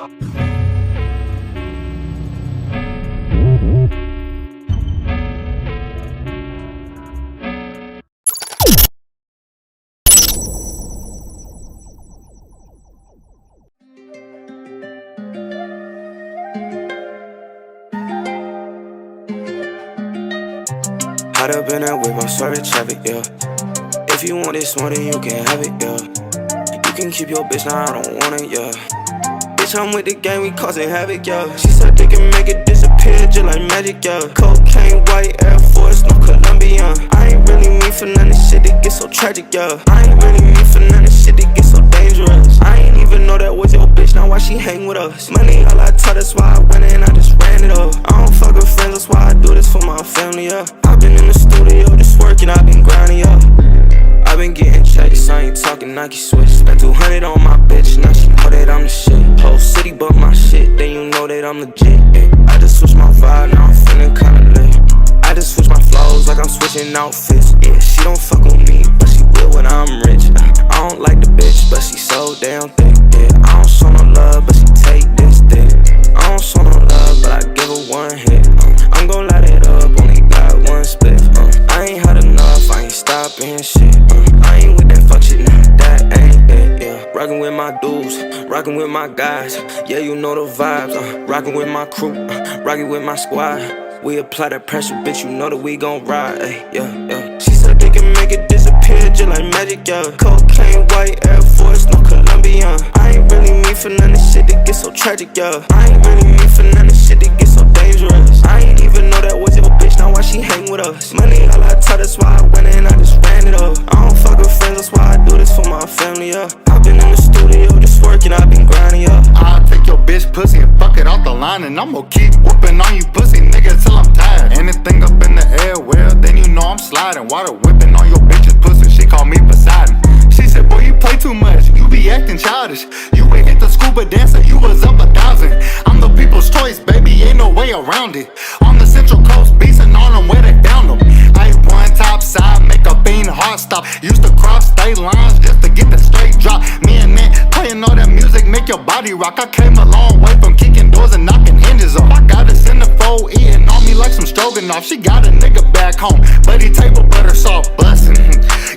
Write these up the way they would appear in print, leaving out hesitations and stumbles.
Hot up in that whip, I'm sorry traffic, yeah. If you want this money, you can have it, yeah. You can keep your bitch, now I don't want it, yeah. Bitch, I'm with the gang, we causing havoc, yeah. She said they can make it disappear just like magic, yeah. Cocaine, white Air Force, no Colombian. I ain't really mean for none of this shit, it gets so tragic, yeah. I ain't really mean for none of this shit, it gets so dangerous. I ain't even know that was your bitch, now why she hang with us? Money all I taught, that's why I went in, I just ran it up. I don't fuck with friends, that's why I do this for my family, yeah. I've been in the studio, just working, I've been grinding, yeah. I've been getting checks, I ain't talking Nike switch. Spent 200 on my bitch, now she know that I'm the shit. Whole city bump my shit, then you know that I'm legit, yeah. I just switched my vibe, now I'm feeling kinda lit. I just switch my flows like I'm switching outfits, yeah. She don't fuck with me, but she will when I'm rich. I don't like the bitch, but she so damn thick, yeah. I don't show no love, but she take this dick. I don't show no love, but I give her one hit. I'm gon' light it up, only got one split. I ain't had enough, I ain't stopping shit. I ain't with that fuck shit, nah, that ain't it, yeah. Rockin' with my dudes, rockin' with my guys. Yeah, you know the vibes, rockin' with my crew, rockin' with my squad. We apply that pressure, bitch, you know that we gon' ride, yeah, yeah. She said they can make it disappear just like magic, yeah. Cocaine, white Air Force, no Colombian. I ain't really mean for none of this shit, it gets so tragic, yeah. I ain't really mean for none of this shit, it gets so dangerous. I ain't even know that was your bitch, now why she hang with us? Money all I taught, that's why I went in, I just ran it up. I don't fuck with friends, that's why I do this for my family, yeah. I've been in the studio, just working, I've been grinding, yeah. I'll take your bitch pussy and fuck it off the line, and I'ma keep whooping on you pussy niggas till I'm tired. Anything up in the air, well, then you know I'm sliding. Water whipping on your bitch's pussy, she call me Poseidon. She said, boy, you play too much, you be acting childish. You ain't hit the scuba dancer, you was up 1,000. I'm the people's choice, baby, ain't no way around it. On the Central Coast, beastin' on them where they found them. Ice one top side, make a fiend heart stop. Used to cross state lines just to get the straight drop. Me and man, playing all that music, make your body rock. I came a long way from kicking doors and knocking hinges off. I got a centerfold eating on me like some stroganoff. She got a nigga back home, buddy table butter soft bustin'.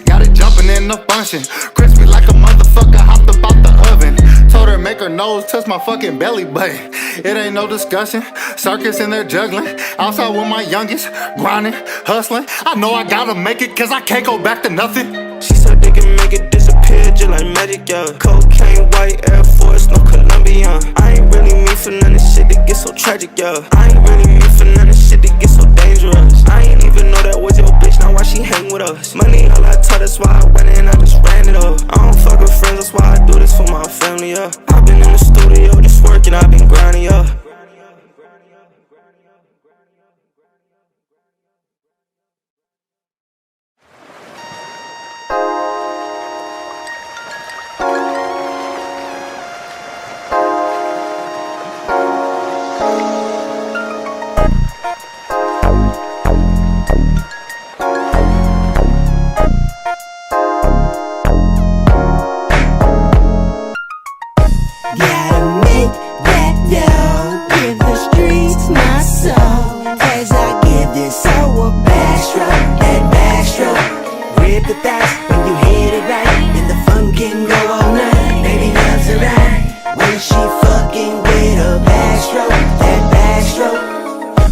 Got it jumping in the function, crispy like a motherfucker hopped about the oven. Told her make her nose touch my fucking belly button. It ain't no discussion, circus in there juggling. Outside with my youngest, grinding, hustling. I know I gotta make it cause I can't go back to nothing. She said they can make it disappear just like magic, yeah. Cocaine, white Air Force, no Colombian. I ain't really mean for none of this shit, it gets so tragic, yeah. I ain't really mean for none of this shit, it gets so dangerous. I ain't even know that was your bitch, now why she hang with us? Money all I taught, that's why I went in, I just ran it up. I don't fuck with friends, that's why I do this for my family, yeah. I've been in the studio, just working, I've been grinding, yeah.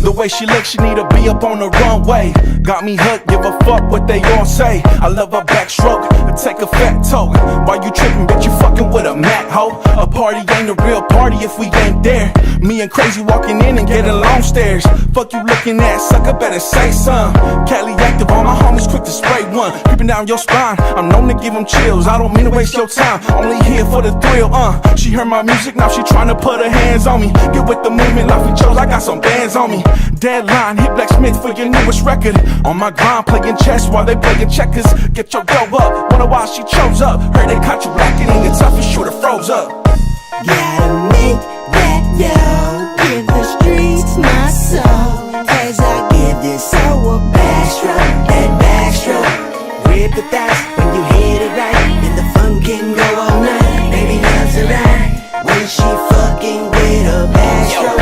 The way she looks, she need to be up on the runway. Got me hooked, give a fuck what they gon' say. I love her backstroke, to take a fat toke. Why you trippin', bitch, you fucking with a Mac, ho? A party ain't a real party if we ain't there. Me and Crazy walking in and getting long stares. Fuck you looking at, sucker, better say some. Cali active, all my homies quick to spray one. Creeping down your spine, I'm known to give them chills. I don't mean to waste your time, only here for the thrill, She heard my music, now she tryna put her hands on me. Get with the movement like we chose, I got some bands on me. Deadline, hit Blacksmith for your newest record. On my grind, playing chess while they playing checkers. Get your dough up, wonder why she chose up. Heard they caught you lacking and your toughest shooter froze up. Gotta make that dough, give the streets my soul. Cause I give this soul a backstroke, that backstroke. Rip the thighs when you hit it right, and the fun can go all night. Baby loves a ride when she fuck fucking with a backstroke.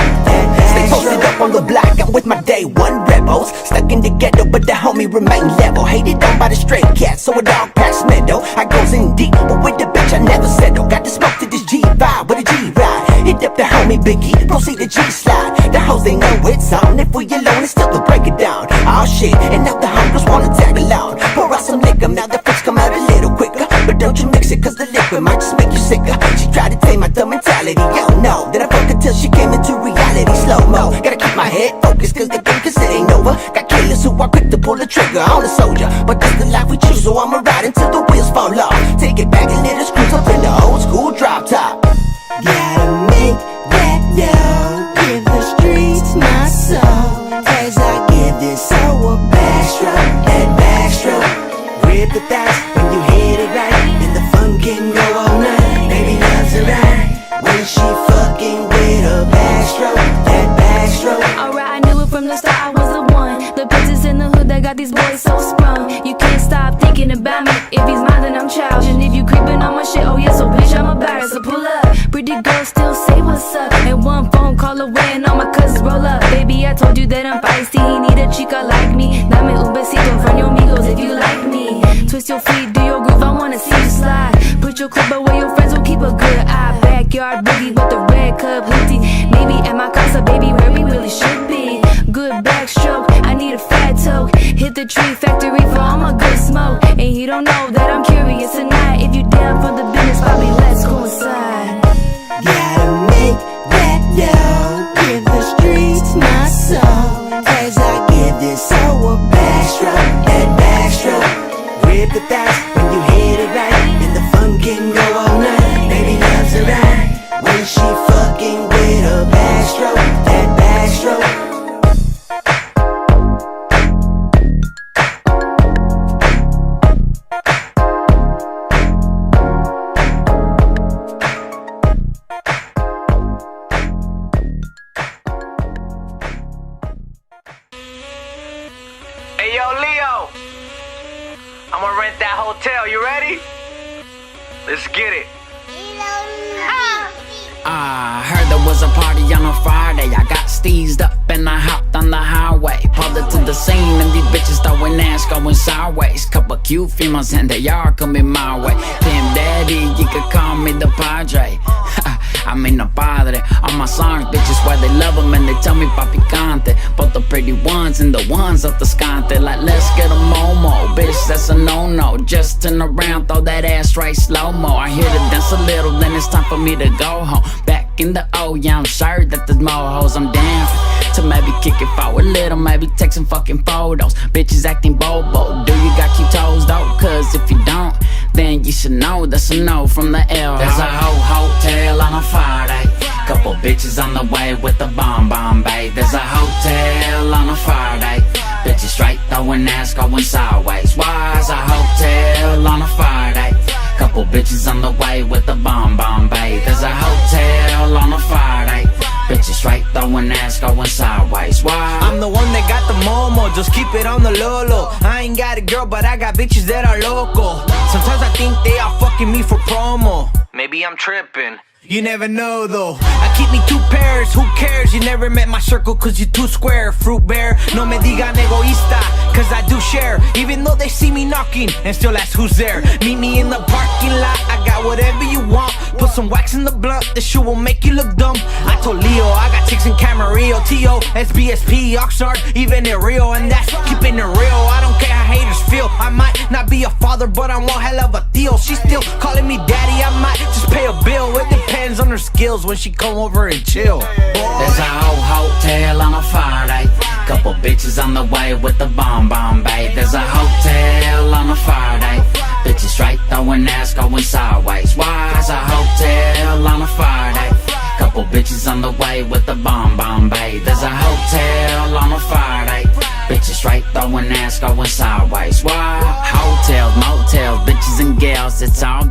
Stay posted up on the block, I'm with my day one rebels. Stuck in the ghetto, but the homie remain level. Hated on by the stray cats, so a dog packs meadow. I goes in deep, but with the bitch I never settle. Got the smoke to this G5 with a G-ride. Hit up the homie Biggie, proceed to G-slide. The hoes they know it's on. If we alone, it's still to break it down. Oh shit, and now the homies wanna tag along. Pour out some liquor, now the fix come out a little quicker. But don't you mix it, cause the liquid might just make you sicker. She tried to tame my dumb mentality, yo no. Then I fucked her till she came into reality, slow-mo. Gotta keep my head focused, cause the game, cause it ain't over. Got killers who are quick to pull the trigger on a soldier. But that's the life we choose, so I'ma ride until the wheels fall off. Take it back and let us cruise up in the old school drop top. Gotta make that dough, give the streets my soul. As I give this soul a backstroke, that backstroke. Rip the thighs when you hit it right, and the fun can go all night. Baby loves it right when she fucking with a backstroke, that backstroke. Alright, I knew it from the start, I was the one. The bitches in the hood that got these boys so sprung. You can't stop thinking about me. If he's mine, then I'm childish. And if you creeping on my shit, oh yeah, so bitch, I'm about it. So pull up. Pretty girls still say what's up. And one phone call away and all my cousins roll up. Baby, I told you that I'm feisty. Need a chica like me. Dame un besito from your amigos if you like me. Twist your feet, do your groove, I wanna see you slide. Put your clip away, your friends will keep a good eye. Backyard boogie with the red cup hoodie. Maybe at my casa, baby, where we really should be. Good backstroke, I need a fat toe. Hit the tree factory for all my good smoke. And you don't know that I'm curious tonight. If you down for the business, Bobby, let's go inside. Gotta make that dough, give the streets my soul. As I give this soul a backstroke, that backstroke. Rip the thighs when you hit it right, and the fun can go all night. Baby loves it right when she fucking with a backstroke, that backstroke. Hey yo, Leo, I'ma rent that hotel, you ready? Let's get it. I heard there was a party on a Friday. I got steezed up and I hopped on the highway. Pulled it to the scene and these bitches throwing ass going sideways. Couple cute females and they all coming my way. Pimp daddy, you could call me the Padre. I mean the padre. On my songs, bitches where they love them and they tell me papi cante. Both the pretty ones and the ones up the scante. Like let's get a momo, bitch that's a no-no. Just turn around, throw that ass right slow-mo. I hear the dance a little, then it's time for me to go home. Back in the O, yeah I'm sure that there's more hoes. I'm down to maybe kick it forward a little, maybe take some fucking photos. Bitches acting bobo, do you got cute toes though? Cause if you don't, then you should know that's a no from the L. There's a hotel on a Friday. Couple bitches on the way with the bomb babe. There's a hotel on a Friday. Bitches straight throwing ass going sideways. Why's a hotel on a Friday? Couple bitches on the way with the bomb babe. There's a hotel on a Friday. Bitches straight throwing ass going sideways. Why? I'm the one that got the momo, just keep it on the low. I ain't got a girl, but I got bitches that are local. Sometimes I think they are fucking me for promo. Maybe I'm tripping. You never know though. I keep me 2 pairs, who cares? You never met my circle cause you too square. Fruit bear, no me digan egoísta, cause I do share. Even though they see me knocking and still ask who's there. Meet me in the parking lot, I got whatever you want. Put some wax in the blunt, this shit will make you look dumb. I told Leo, I got chicks in Camarillo, T.O., SBSP, Oxnard, even in Rio. And that's keeping it real, I don't care how haters feel. I might not be a father, but I'm one hell of a deal. She's still calling me daddy, I might just pay a bill. It depends on her skills when she come over and chill. There's a hotel on a Friday. Couple bitches on the way with the bomb babe. There's a hotel on a Friday. Bitches straight throwing ass going sideways. Why's a hotel on a Friday? Couple bitches on the way with the bomb babe. There's a hotel on a Friday. Bitches straight throwing ass going sideways. Why? Hotels, motels, bitches and gals. It's all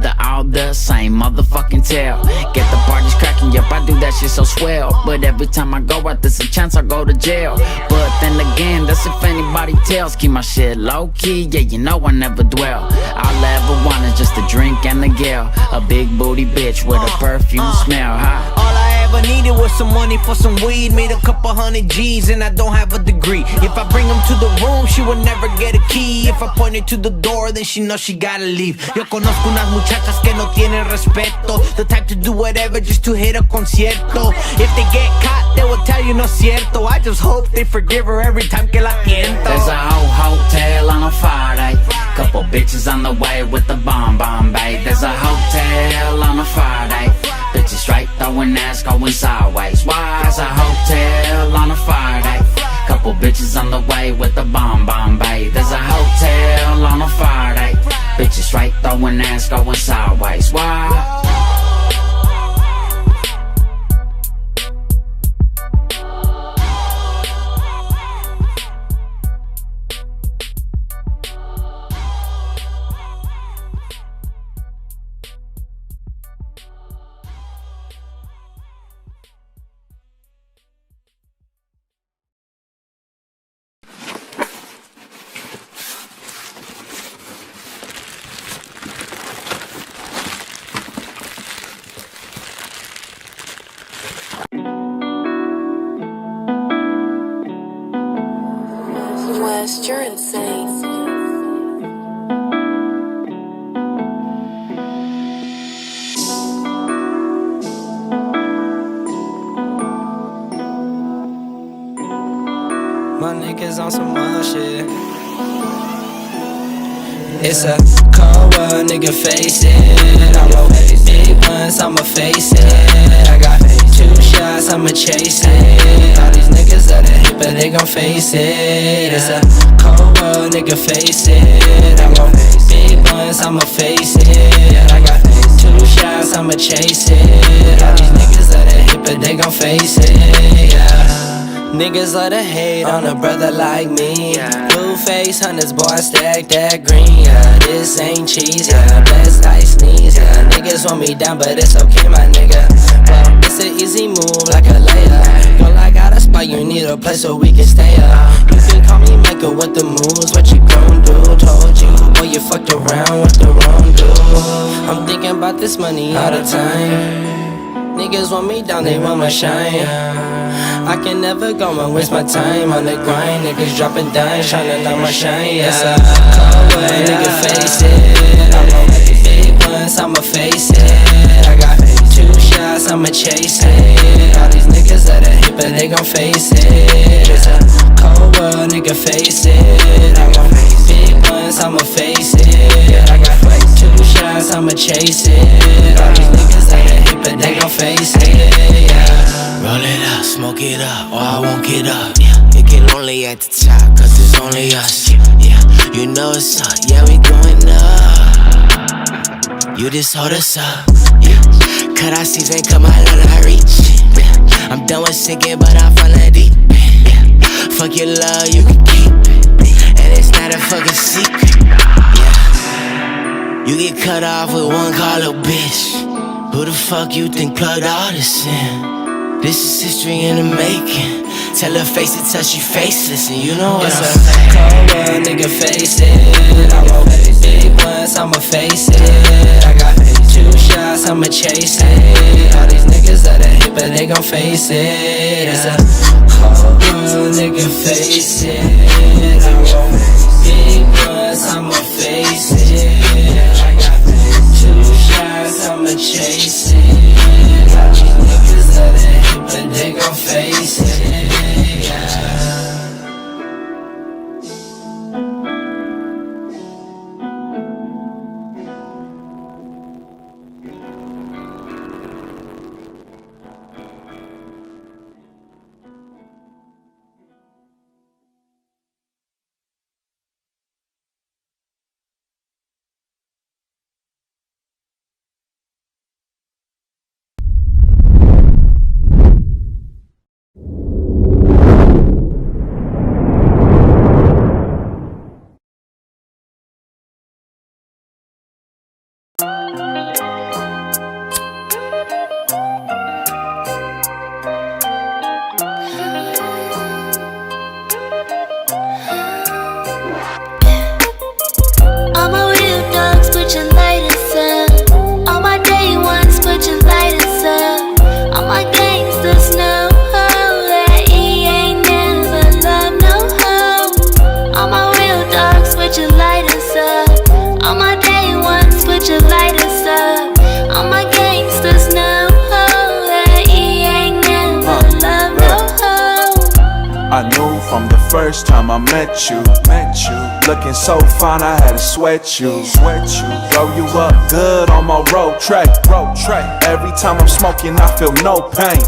the same motherfucking tale. Get the parties cracking, yep, I do that shit so swell. But every time I go out, there's a chance I go to jail. But then again, that's if anybody tells. Keep my shit low key, yeah, you know I never dwell. All I ever want is just a drink and a girl. A big booty bitch with a perfume smell, huh? All I ever it with some money for some weed. Made a couple hundred G's and I don't have a degree. If I bring him to the room, she will never get a key. If I point her to the door, then she knows she gotta leave. Yo conozco unas muchachas que no tienen respeto, the type to do whatever just to hit a concierto. If they get caught, they will tell you no cierto. I just hope they forgive her every time que la tiento. There's a hotel on a Friday, couple bitches on the way with the bomb babe. There's a hotel on a Friday, bitches straight throwing ass going sideways. Why is a hotel on a Friday? Couple bitches on the way with the bomb babe. There's a hotel on a Friday, bitches straight throwing ass going sideways. Why? West, you're insane. My niggas on some wild shit. It's a cold world, nigga, face it. I'm a big ones, I'ma face it. I got 2 shots, I'ma chase it. All these niggas are the hit, but they gon' face it. It's a cold world, nigga, face it. I'm a big ones, I'ma face it. I got 2 shots, I'ma chase it. All these niggas are the hit, but they gon' face it. Yeah. Niggas love to hate on a brother like me. Blue face hunters, boy, stack that green. Yeah, this ain't cheese, yeah, best I sneeze. Yeah, niggas want me down, but it's okay, my nigga. Well, it's an easy move, like a layup. Girl, I got a spot, you need a place so we can stay up. You can call me Michael with the moves, what you gon' do? Told you, boy, you fucked around with the wrong dude. I'm thinking about this money all the time. Niggas want me down, they want my shine. I can never go and waste my time on the grind. Niggas dropping dimes, tryna knock my shine. Yes, I cold way, nigga, face it. I'm a big ones, I'ma face it. I got 2 shots, I'ma chase it. All these niggas are the hit, but they gon' face it. It's a cold world, nigga, face it. I'm a big ones, I'ma face it. I got 2 shots, I'ma chase it. All these niggas are the hit, but they gon' face it. Yeah. Roll it up, smoke it up, or I won't get up. It get lonely at the top, cause it's only us. Yeah, you know it's up, yeah, we going up. You just hold us up, yeah. Cut our seats and come out of our reach. Yeah. I'm done with sinking, but I'm falling deep. Yeah. Fuck your love, you can keep it. And it's not a fucking secret. Yeah. You get cut off with one call, little bitch. Who the fuck you think plugged all this in? This is history in the making. Tell her face it till she faceless, and you know what it's I'm a saying. cold world, nigga, face it. I'm a big ones, I'ma face it. I got 2 shots, I'ma chase it. All these niggas are the hit, but they gon' face it. It's a cold world, nigga, face it. I'm a big ones, I'ma face it. I got 2 shots, I'ma chase it. All these niggas are the hit, but they gon' face it. first time I met you. Looking so fine, I had to sweat you. Throw you up good on my road tray. Every time I'm smoking, I feel no pain.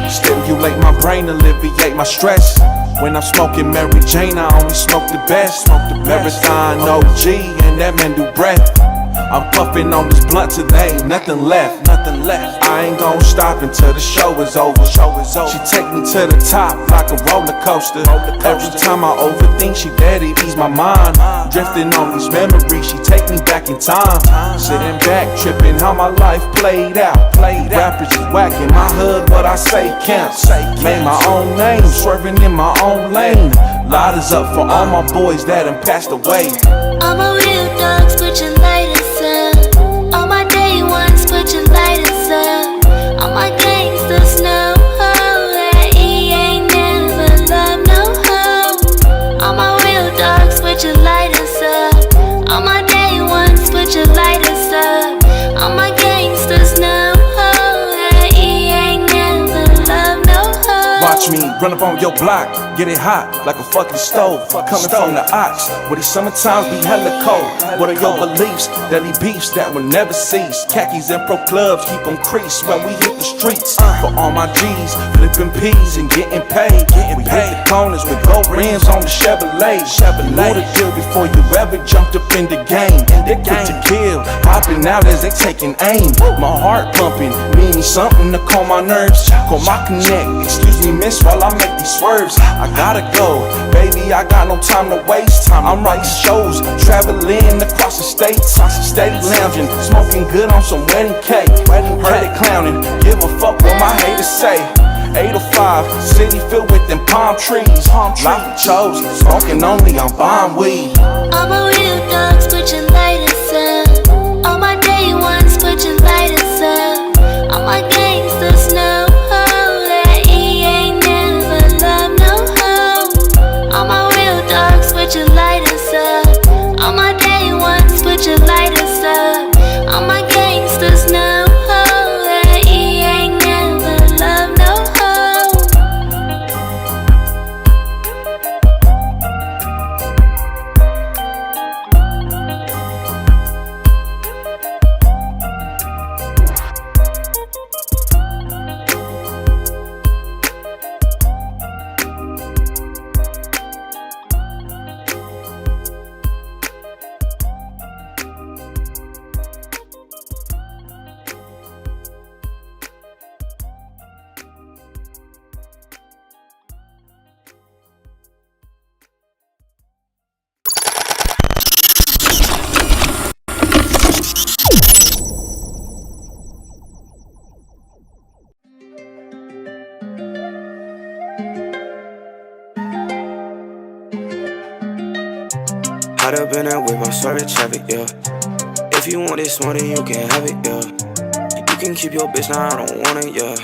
Stimulate my brain, alleviate my stress. When I'm smoking Mary Jane, I only smoke the best. Marathon OG and that man do breath. I'm puffing on this blunt today, nothing left. I ain't gon' stop until the show is over. She take me to the top like a roller coaster. Every time I overthink, she there to ease my mind. Drifting on these memories, she take me back in time. Sitting back, tripping how my life played out. Rappers is whacking my hood, what I say counts. Made my own name, swerving in my own lane. Lighters up for all my boys that done passed away. All my real dogs, put your lighters up. All my day ones, put your lighters up. All my gangsters know that he ain't never loved no hoe. All my real dogs, put your lighters up. All my day ones, put your lighters up. All my gangsters know that he ain't never loved no hoe. Watch me run up on your block, get it hot like a fucking stove. Coming from the ox, where these summer times be hella cold. What are your beliefs? Daily beefs that will never cease. Khakis and pro clubs keep them creased when we hit the streets. For all my G's, flipping P's and getting paid. We hit the corners with gold rims on the Chevrolet. Know the deal before you ever jumped up in the game. They quick to kill, hopping out as they taking aim. My heart pumping, meaning something to calm my nerves. Call my connect, excuse me miss while I make these swerves. I gotta go, baby, I got no time to waste. I'm writing shows, traveling across the states. Steady lounging, smoking good on some wedding cake. Heard it clowning, give a fuck what my haters say. 805, city filled with them palm trees. Life chose, smoking only on bomb weed. All my real dogs, put your lighters up. All my day ones, put your lighters up. All my gangsters know that he ain't never loved no hoe. All my real dogs, put your lighters up. All my day ones, put your lighters up. All my gangsters know that he ain't never loved no hoe. Hot up in that whip, I'm sorry traffic, yeah. If you want this money, you can have it, yeah. You can keep your bitch, now I don't want it, yeah.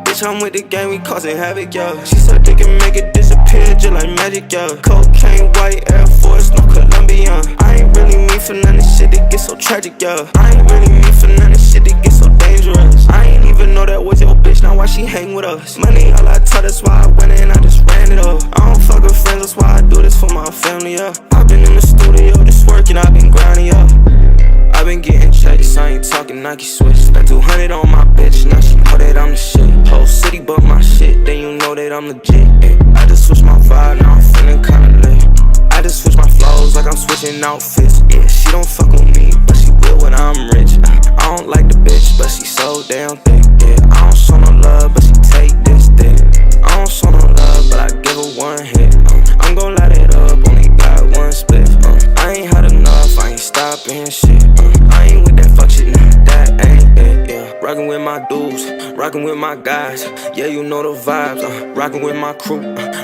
Bitch, I'm with the game, we causing havoc, yeah. She said they can make it disappear just like magic, yeah. Cocaine, white Air Force, no Colombian. I ain't really mean for none of this shit, it gets so tragic, yeah. I ain't really mean for none of this shit, it gets so dangerous. I ain't even know that was your bitch, now why she hang with us? Money all I taught, that's why I went in, I just ran it up. I don't fuck with friends, that's why I do this for my family, yeah. I've been in the studio, just working, I've been grinding, yeah. I've been getting checks, I ain't talking Nike switch. Spent 200 on my bitch, now she know that I'm the shit. Whole city but my shit, then you know that I'm legit, yeah. I just switched my vibe, now I'm feeling kinda lit. I just switch my flows like I'm switching outfits, yeah. She don't fuck with me, but she will when I'm rich. I don't like the bitch, but she so damn thick, yeah. I don't show no love, but she take this dick. I don't show no love, but I give her one hit. I'm gon' light it up, only got one split. I ain't had enough, I ain't stopping shit. I ain't with that fuck shit, nah, that ain't it, yeah. Rockin' with my dudes, rockin' with my guys. Yeah, you know the vibes, rockin' with my crew,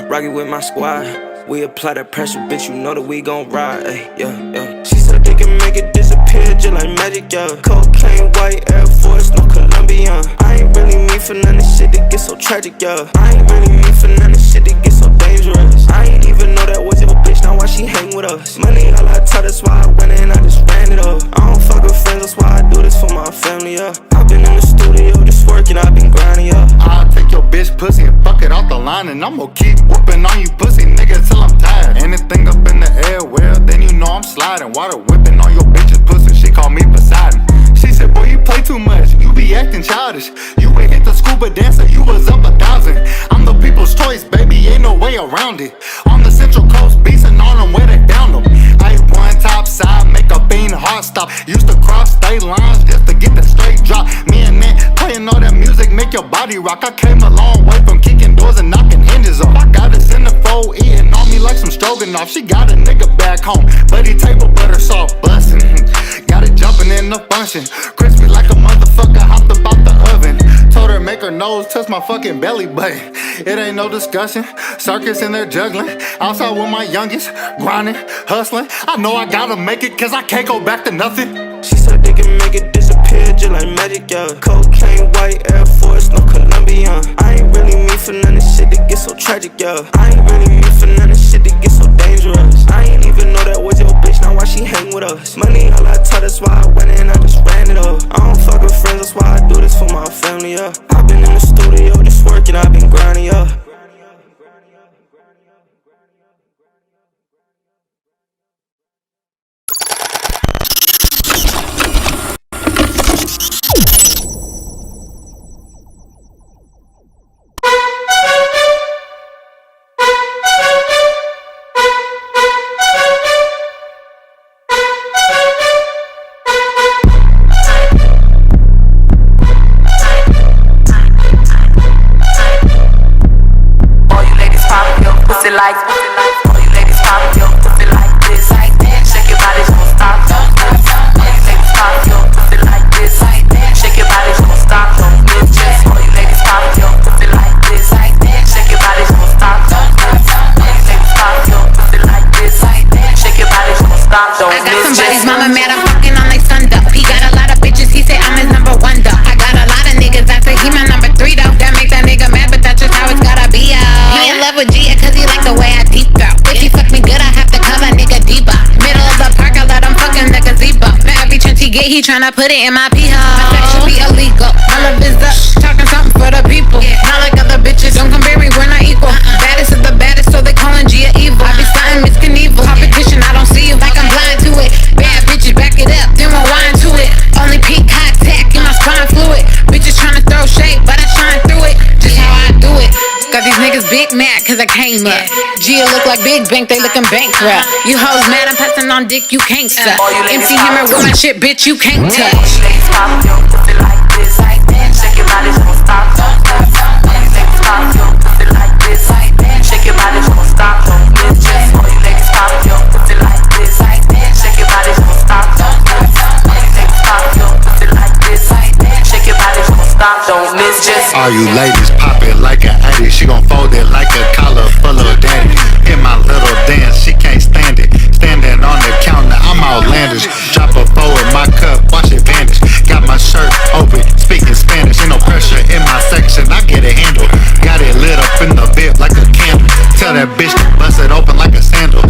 rockin' with my squad. We apply that pressure, bitch, you know that we gon' ride, yeah. She said they can make it disappear just like magic, yeah. Cocaine, white Air Force, no Colombian. I ain't really mean for none of this shit, it gets so tragic, yeah. I ain't really mean for none of this shit, it gets so dangerous. I ain't even know that was your bitch, now why she hang with us? Money all I taught, that's why I went in, I just ran it up. I don't fuck with friends, that's why I do this for my family, yeah. I've been in the studio, just working, I've been grinding, yeah. I'll take your bitch pussy and fuck it off the line, and I'm gon' keep whooping on you pussy niggas till anything up in the air, well, then you know I'm sliding. Water whipping on your bitch's pussy, she call me Poseidon. She said, boy, you play too much, you be acting childish. You ain't hit the scuba dancer, you was up 1,000. I'm the people's choice, baby, ain't no way around it. On the Central Coast, beastin' on them where they found them. Ice one top side, make a fiend heart stop. Used to cross state lines just to get the straight drop. Me and man, playing all that music, make your body rock. I came a long way from kicking doors and knocking hinges off. I got a centerfold eating on me like some stroganoff. She got a nigga back home, buddy table butter soft bustin'. Got it jumping in the function, crispy like a motherfucker hopped about the oven. Told her make her nose touch my fucking belly button. It ain't no discussion, circus in there juggling. Outside with my youngest, grinding, hustling. I know I gotta make it cause I can't go back to nothing. She said they can make it disappear just like magic, yeah. Cocaine, white Air Force, no Colombian. I ain't really mean for none of shit that gets so tragic, yeah. I ain't really mean for none of shit that gets so dangerous. I ain't even know that was your bitch, now why she hang with us? Money all I taught, that's why I went in, I just ran it up. I don't fuck with friends, that's why I do this for my family, yeah. I've been in the studio just working, I've been grinding, yeah. Like, all you ladies pop your pussy like this. Shake your body, don't stop. All you ladies pop your pussy like this. Shake your body, don't stop. Don't miss just. All you ladies pop your pussy like this. Shake your body, don't stop. All you ladies pop your pussy like this. Shake your body, don't stop. Don't miss just. I got somebody's mama mad, I'm fucking on like sun up. He got a lot of bitches, he say I'm his number one though. I got a lot of niggas, I say he my number 3 though. That make that nigga mad, but that's just how it's gotta be, yo. He in love with Gia cause he like the way I deep throat. If he fuck me good, I have to call that nigga Diva. Middle of the park, I let him fuck in the gazebo. Now every chance he get, he tryna put it in my pee-hole. My sex should be illegal. All of his up, talking something for the people. Not like other bitches, don't compare me, we're not equal. Baddest of the baddest, so they callin' Gia evil. I be starting Miss Knievel. Competition, I don't see you like I'm blind to it. Bad bitches, back it up, then rewind to it. Only peak contact in my spine fluid. Bitches tryna throw shade, but I shine through it. Just how I do it. Got these niggas big mad cause I came up. Gia look like Big Bank, they looking bankrupt. You hoes mad, I'm passing on dick, you can't suck. MC Hammer with my shit, bitch, you can't touch. Ladies pop your pussy like this. Shake your body, don't stop. Ladies pop your pussy like this. Shake your body, don't stop. Don't miss just. All you ladies pop your pussy like this. Shake your body, don't stop. Ladies pop your pussy like this. Shake your body, don't stop. Don't miss just. All you ladies pop it like an 80. She gon' fold it like a collar full of daddy. Hit my little dance, she can't stand it. Standing on the counter, I'm outlandish. Drop a four in my cup, watch it vanish. Got my shirt open, speaking Spanish. Ain't no pressure in my section, I get a handle. Got it lit up in the bib like a candle. Tell that bitch to bust it open like a sandal.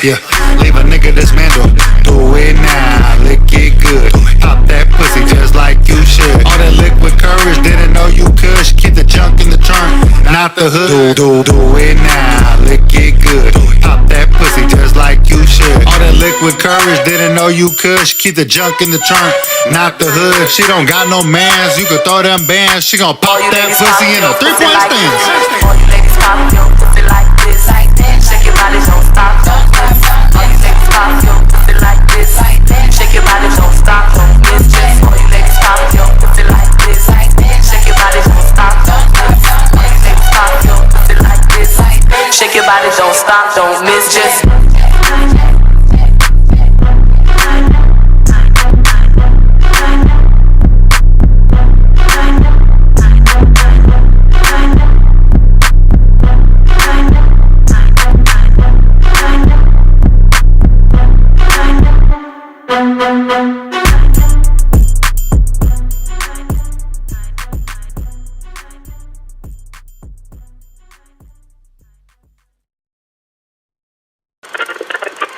Yeah, leave a nigga dismantle. Do it now, lick it good. Pop that pussy just like you should. All that liquid courage, didn't know you could. Keep the junk in the trunk, not the hood. Do it now, lick it good. Pop that pussy just like you should. All that liquid courage, didn't know you could. Keep the junk in the trunk, not the hood. She don't got no mans, you could throw them bands. She gon' pop that pussy in a 3-point stance. All you ladies pop your pussy like this. Shake your body, don't stop. All you ladies pop your pussy like this. Shake your body, don't stop. Don't miss just. All you ladies pop your pussy like this. Shake your body, don't stop. All you ladies pop your pussy like this. Shake your body, don't stop. Don't miss just.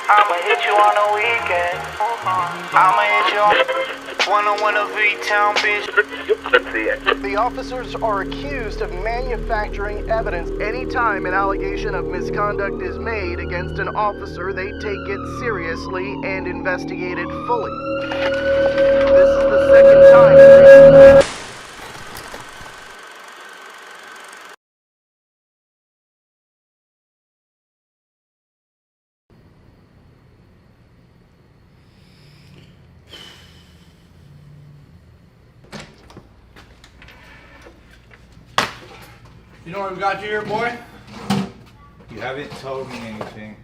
I'ma hit you on the weekend. I'ma hit you on. 101 of V-Town, bitch. The officers are accused of manufacturing evidence. Anytime an allegation of misconduct is made against an officer, they take it seriously and investigate it fully. This is the second time. You know what we got you here, boy? You haven't told me anything.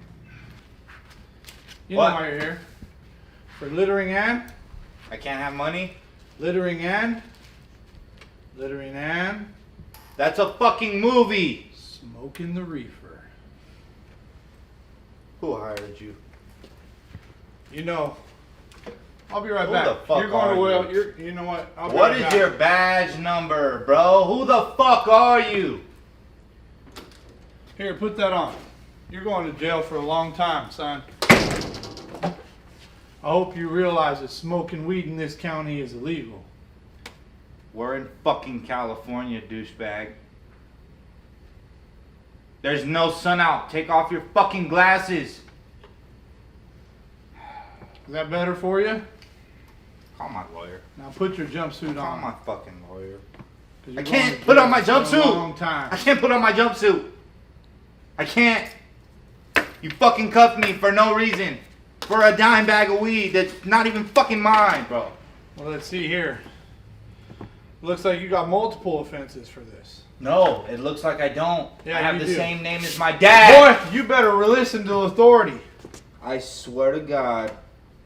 You know why you're here. For littering and? I can't have money? Littering and? Littering and? That's a fucking movie! Smoking the reefer. Who hired you? You know. I'll be right Who back. the fuck You're going are to well. you? You know what? I'll be What right is back. your badge number, bro? Who the fuck are you? Here, put that on. You're going to jail for a long time, son. I hope you realize that smoking weed in this county is illegal. We're in fucking California, douchebag. There's no sun out. Take off your fucking glasses. Is that better for you? Call my lawyer. Now put your jumpsuit Call on. my fucking lawyer. 'Cause I you're can't going to put on jail my for a jumpsuit. long time. I can't put on my jumpsuit. I can't. You fucking cuffed me for no reason. For a dime bag of weed that's not even fucking mine, bro. Well, let's see here. Looks like you got multiple offenses for this. No, it looks like I don't. Yeah, I have you the do. same name as my dad. Boy, you better listen to authority. I swear to God,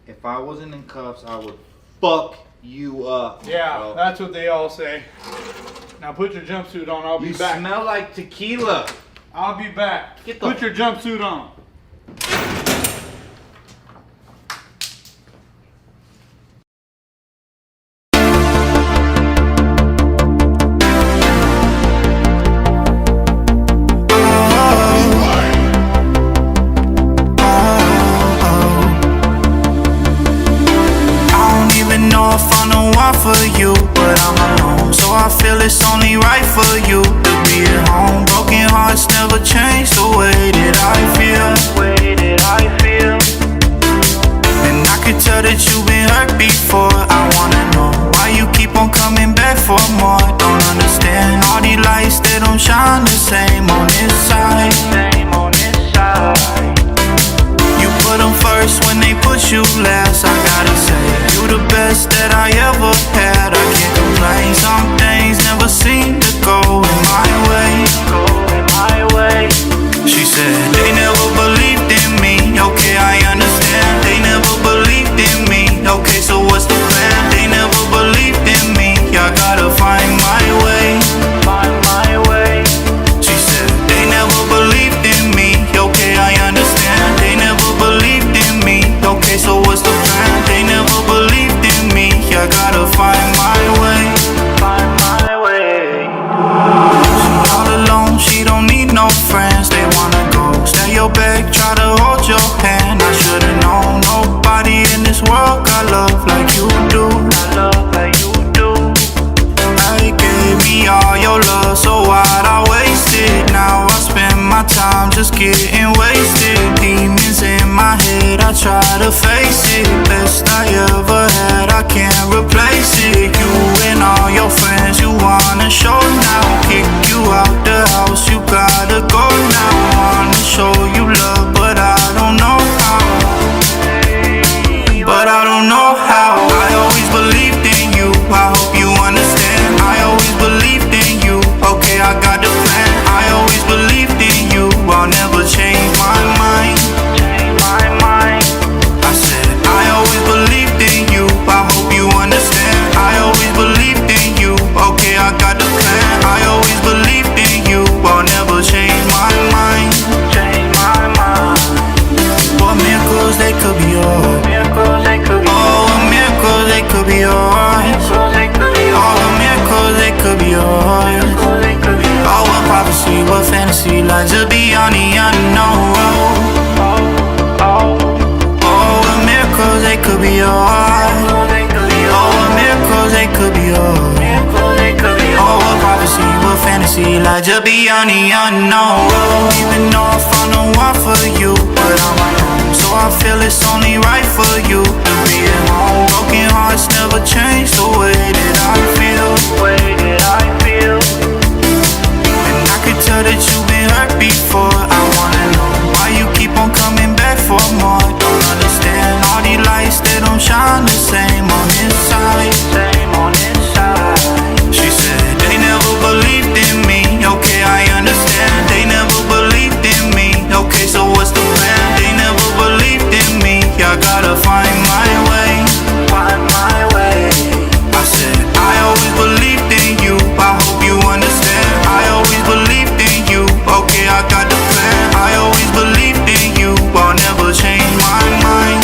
if I wasn't in cuffs, I would fuck you up. Yeah, bro. that's what they all say. Now put your jumpsuit on. I'll be You back. smell like tequila. I'll be back. Get the- Put your jumpsuit on. For you, but I'm alone, so I feel it's only right for you to be at home. Broken hearts never change the way that I feel. And I could tell that you've been hurt before. I wanna know why you keep on coming back for more. Don't understand all these lights, they don't shine the same on this side. You put them first when they put you last. I gotta say, you the best that I ever had. I can't complain, some things never seem to go in my way. She said they never believed in me. Okay, I understand. They never believed in me. Okay, so what's the plan? They never believed in me. I gotta find my way. She said they never believed in me. Okay, I understand. They never believed in me. Okay, so what's the plan? They never believed in me. I gotta find my way. She all alone, she don't need no friends. They wanna go stab your back, try to hold your hand. I should've known nobody in this world got love like you do. I gave me all your love, so why'd I waste it? Now I spend my time just getting wasted. Demons in my head, I try to face it. Best I ever had, I can't replace it. You and all your friends, you wanna show now. Kick you out the house, you gotta go now. Wanna show you love, but I don't know how. I always believed in you, I hope you understand. I always believed in you, okay, I got the plan. I always believed in you, I'll never change my mind. I said I always believed in you, I hope you understand. I always believed in you, okay, I got the plan. I always believed in you, I'll never change my mind. What miracles they could be yours. Oh, what miracles they could be yours. Oh, what miracles they could be yours. Oh, what prophecy, what fantasy lies to beyond the unknown road. Oh, what miracles they could be yours. Oh, what Oh, a prophecy, a fantasy, like just beyond the unknown. Don't even know if I'm the one for you, but I'm at home, so I feel it's only right for you to be at home. Broken hearts never change the way that I feel. And I could tell that you've been hurt before. I wanna know why you keep on coming back for more. Don't understand all these lights, they don't shine the same on inside. She said they never believed in me. Okay, I understand. They never believed in me. Okay, so what's the plan? They never believed in me. I gotta find my way. I said I always believed in you. I hope you understand. I always believed in you. Okay, I got the plan. I always believed in you. I'll never change my mind.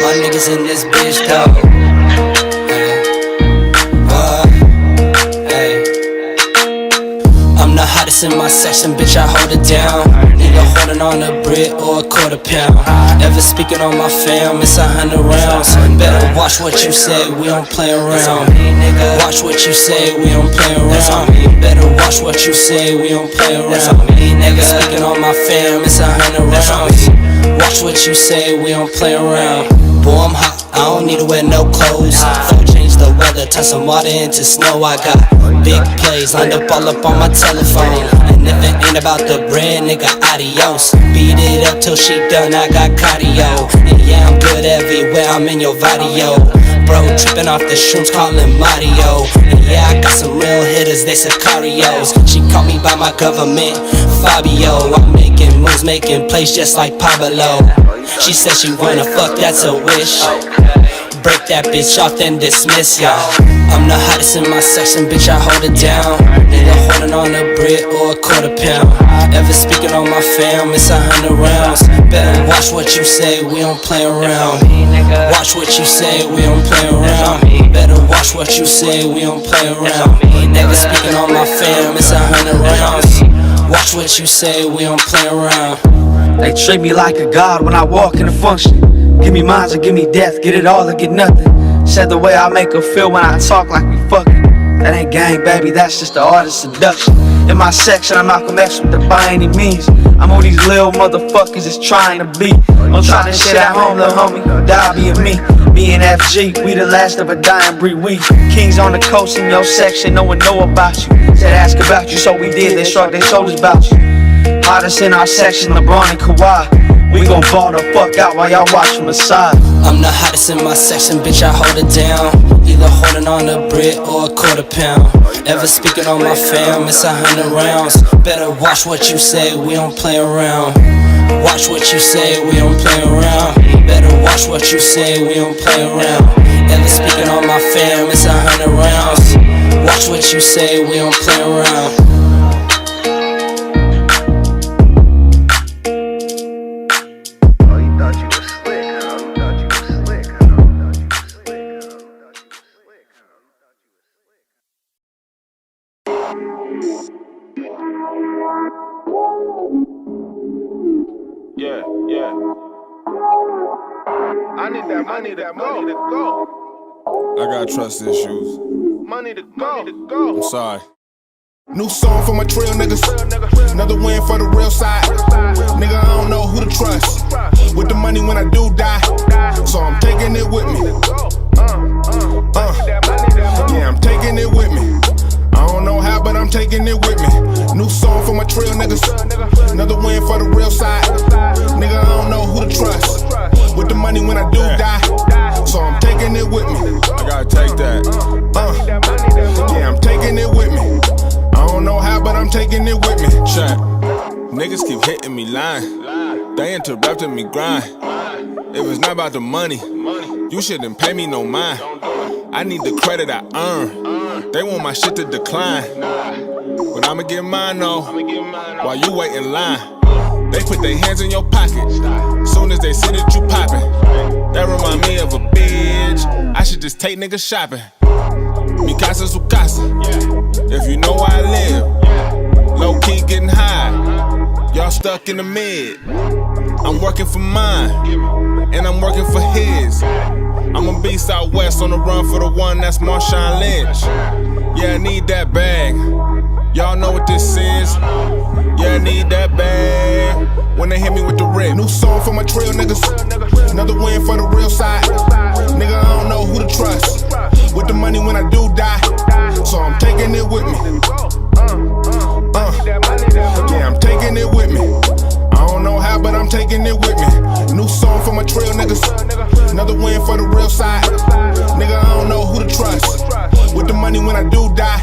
My niggas in this bitch though. I'm the hottest in my section, bitch, I hold it down. Nigga holding on a brick or a quarter pound. Ever speaking on my fam, it's 100 rounds. Better watch what you say, we don't play around. Watch what you say, we don't play around. Better watch what you say, we don't play around. Nigga speaking on my fam, it's 100 rounds. Watch what you say, we don't play around. Boy, I'm hot, I don't need to wear no clothes. Don't change the weather, turn some water into snow. I got big plays lined up all up on my telephone. And if it ain't about the bread, nigga, adios. Beat it up till she done, I got cardio. And yeah, I'm good everywhere, I'm in your video. Bro, tripping off the shrooms, calling Mario. And yeah, I got some real hitters, they Sicarios. She caught me by my government, Fabio. I'm making moves, making plays just like Pablo. She said she wanna fuck, that's a wish. Break that bitch off, then dismiss y'all. I'm the hottest in my section, bitch, I hold it down. Nigga holding on a brick or a quarter pound. Ever speaking on my fam, it's 100 rounds. Better watch what you say, we don't play around. Watch what you say, we don't play around. Better watch what you say, we don't play around. Nigga speaking on my fam, it's 100 rounds. Watch what you say, we don't play around. They treat me like a god when I walk in a function. Give me mines or give me death, get it all or get nothing. Said the way I make her feel when I talk like we fucking. That ain't gang, baby, that's just the art of seduction. In my section, I'm Malcolm X with the by any means. I'm who these little motherfuckers is trying to be. Don't try this shit at home, little homie, die being me. Me and FG, we the last of a dying breed. We kings on the coast in your section, no one know about you. Said ask about you, so we did, they shrugged their shoulders about you. Hottest in our section, LeBron and Kawhi. We gon' ball the fuck out while y'all watch from the side. I'm the hottest in my section, bitch, I hold it down. Either holding on a brick or a quarter pound. Ever speaking on my fam, it's 100 rounds. Better watch what you say, we don't play around. Watch what you say, we don't play around. Better watch what you say, we don't play around. Ever speaking on my fam, it's 100 rounds. Watch what you say, we don't play around. I need that money to go. I got trust issues. Money to go. I'm sorry. New song for my trail niggas. Another win for the real side. Nigga, I don't know who to trust. With the money when I do die. So I'm taking it with me. Yeah, I'm taking it with me. I don't know how, but I'm taking it with me. New song for my trail niggas. Another win for the real side. Nigga, I don't know who to trust. With the money when I do die. So I'm taking it with me. I gotta take that. Yeah, I'm taking it with me. I don't know how, but I'm taking it with me. Check. Niggas keep hitting me line. They interrupting me grind. If it's not about the money, you shouldn't pay me no mind. I need the credit I earn. They want my shit to decline. But I'ma get mine though, while you wait in line. They put their hands in your pocket. Soon as they see that you poppin'. That remind me of a bitch. I should just take niggas shopping. Mi casa su casa. If you know where I live. Low key getting high. Y'all stuck in the mid. I'm working for mine. And I'm working for his. I'm a beast out west on the run for the one that's Marshawn Lynch. Yeah, I need that bag. Y'all know what this is. Yeah, I need that bag. When they hit me with the rip. New song for my trail niggas. Another win for the real side. Nigga, I don't know who to trust. With the money when I do die. So I'm taking it with me. Yeah, I'm taking it with me. I don't know how, but I'm taking it with me. New song for my trail niggas. Another win for the real side. Nigga, I don't know who to trust. With the money when I do die.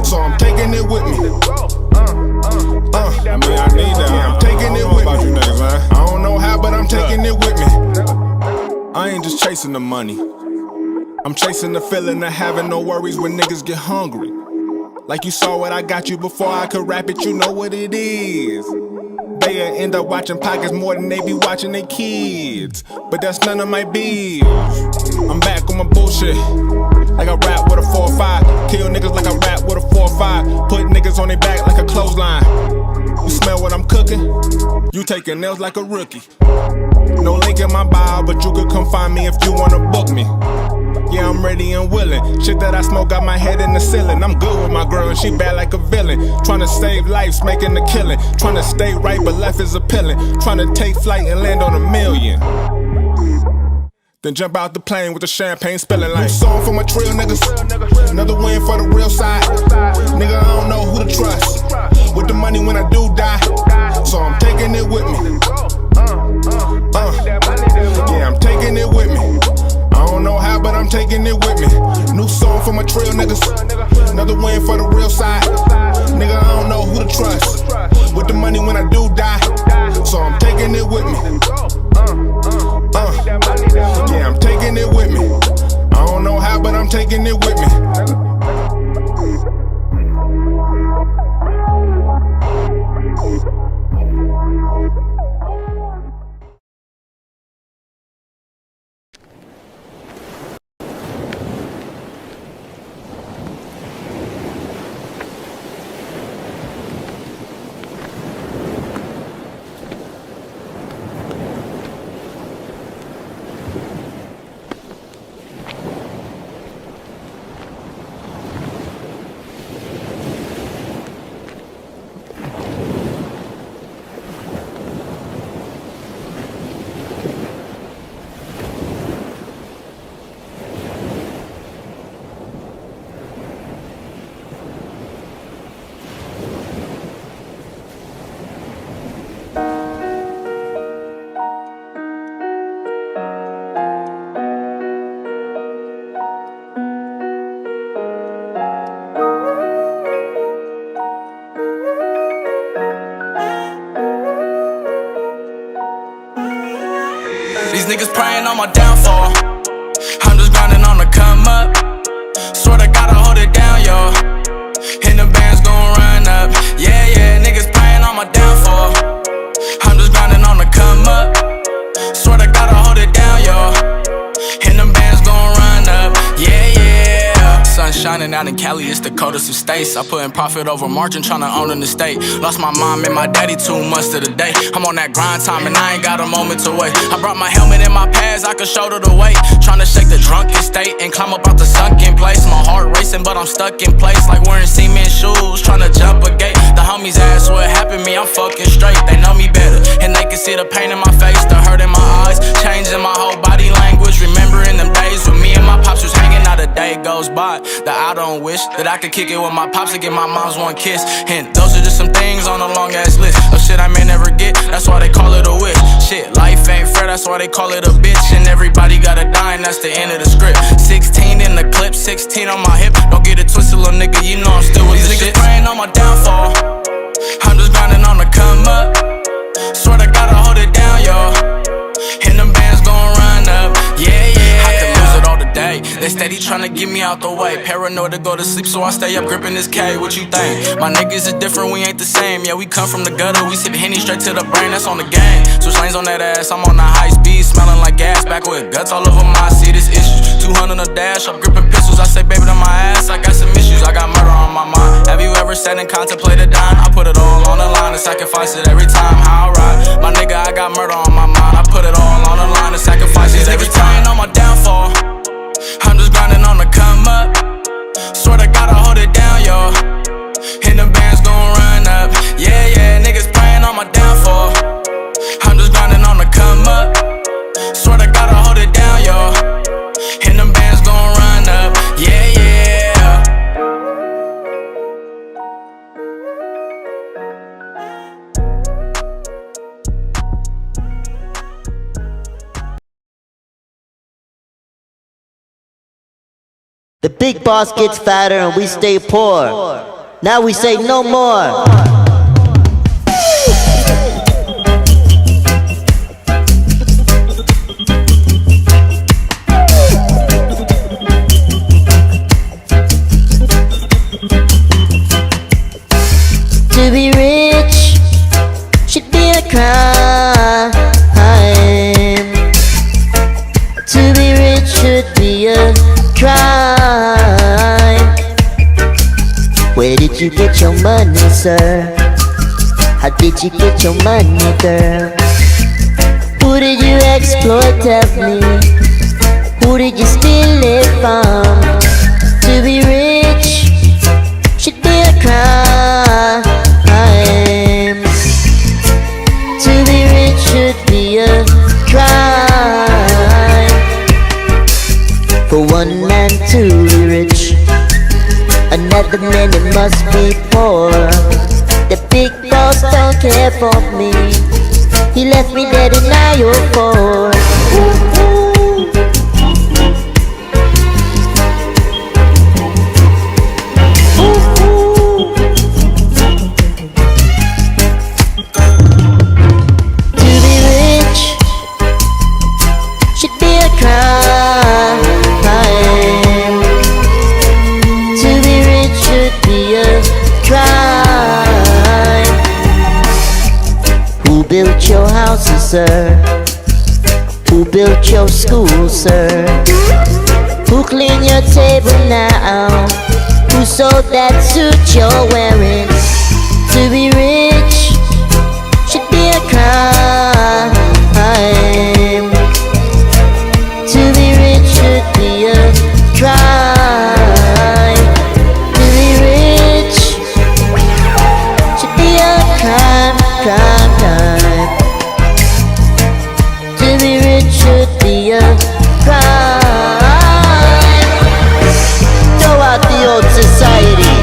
So I'm taking it with me. I mean, I need that. Yeah, I'm taking it with me. You niggas, man. I don't know how, but I'm taking it with me. I ain't just chasing the money. I'm chasing the feeling of having no worries when niggas get hungry. Like you saw what I got you before I could rap it, you know what it is. They'll end up watching pockets more than they be watching their kids. But that's none of my biz. I'm back on my bullshit. Like I rap with a 4 or 5. Kill niggas like I rap with a 4 or 5. Put niggas on their back like a clothesline. You smell what I'm cooking? You taking nails like a rookie. No link in my bio, but you could come find me if you wanna book me. Yeah, I'm ready and willing. Shit that I smoke got my head in the ceiling. I'm good with my girl and she bad like a villain. Tryna save lives, making a killing. Tryna stay right, but life is appealing. Tryna take flight and land on $1 million. Then jump out the plane with the champagne spilling like. New song for my trail niggas. Another win for the real side. Nigga, I don't know who to trust. With the money when I do die. So I'm taking it with me. Yeah, I'm taking it with me. I don't know how, but I'm taking it with me. New song for my trail niggas. Another win for the real side. Nigga, I don't know who to trust. With the money when I do die. So I'm taking it with me. Yeah, I'm taking it with me. I don't know how, but I'm taking it with me. These niggas praying on my downfall. I'm just grinding on the come up. Swear to God I hold it down, yo. And the band's gon' run up. Yeah, yeah, niggas praying on my downfall. I'm just grinding on the come up. Swear to God I hold it down, yo. And the band's gon' run up. Yeah, yeah. Sun shining out in Cali, it's the coldest of states. I put in profit over margin, tryna own an estate. Lost my mom and my daddy 2 months to the day. I'm on that grind time and I ain't got a moment to wait. I brought my helmet in my pads, I could shoulder the weight. Tryna shake the drunken state and climb up out the sunken place. My heart racing, but I'm stuck in place like wearing cement shoes, tryna jump a gate. The homies ask what happened to me, I'm fucking straight. They know me better, and they can see the pain in my face, the hurt in my eyes, changing my whole body language. Remembering them days when me and my pops was hanging out, a day goes by that I don't wish that I could kick it with my pops and get my mom's one kiss. And those are just some things on a long ass list of shit I may never get, that's why they call it a wish. Shit, life ain't fair, that's why they call it a bitch. And everybody gotta die and that's the end of the script. 16 in the clip, 16 on my hip. Don't get it twisted, little nigga, you know I'm still with the shit. These niggas praying on my downfall. I'm just grinding on the come up. Swear to God I hold it down, yo. And them bands gon' run up. Yeah, yeah. I could lose it all today. They steady tryna get me out the way. Paranoid to go to sleep, so I stay up gripping this K. What you think? My niggas is different, we ain't the same. Yeah, we come from the gutter, we sip Henny straight to the brain, that's on the game. Switch lanes on that ass, I'm on the high speed, smelling like gas. Back with guts all over my seat, it's issues. 200 on the dash, I'm gripping pistols. I say, baby, to my ass, I got some issues. I got murder on my mind. Have you ever sat and contemplated dying? I put it all on the line and sacrifice it every time. How I ride, my nigga, I got murder on my mind. I put it all on the line and sacrifice it every time. On my downfall, I'm just grinding on the come up. Swear to God, I hold it down, yo. And the band's gon' run up. Yeah, yeah, niggas praying on my downfall. I'm just grinding on the come up. Swear to God, I hold it down, yo. And the band's gon' run up. Yeah, yeah. The big boss gets fatter and we stay poor. Now we say no more. To be rich should be a crime. To be rich should be a crime. Where did you get your money, sir? How did you get your money, girl? Who did you exploit, tell me? Who did you steal it from? To be rich should be a crime. To be rich should be a crime. For one man to be rich, another man it must be poor. The big boss don't care for me. He left me dead in aisle 4. To be rich should be a crime. To be rich should be a crime. Who built your houses, sir? Who built your school, sir? Who cleaned your table now? Who sewed that suit you're wearing? To be rich should be a crime. To be rich should be a crime. To be rich should be a crime, crime, crime. To be rich should be a crime. Throw out the old society.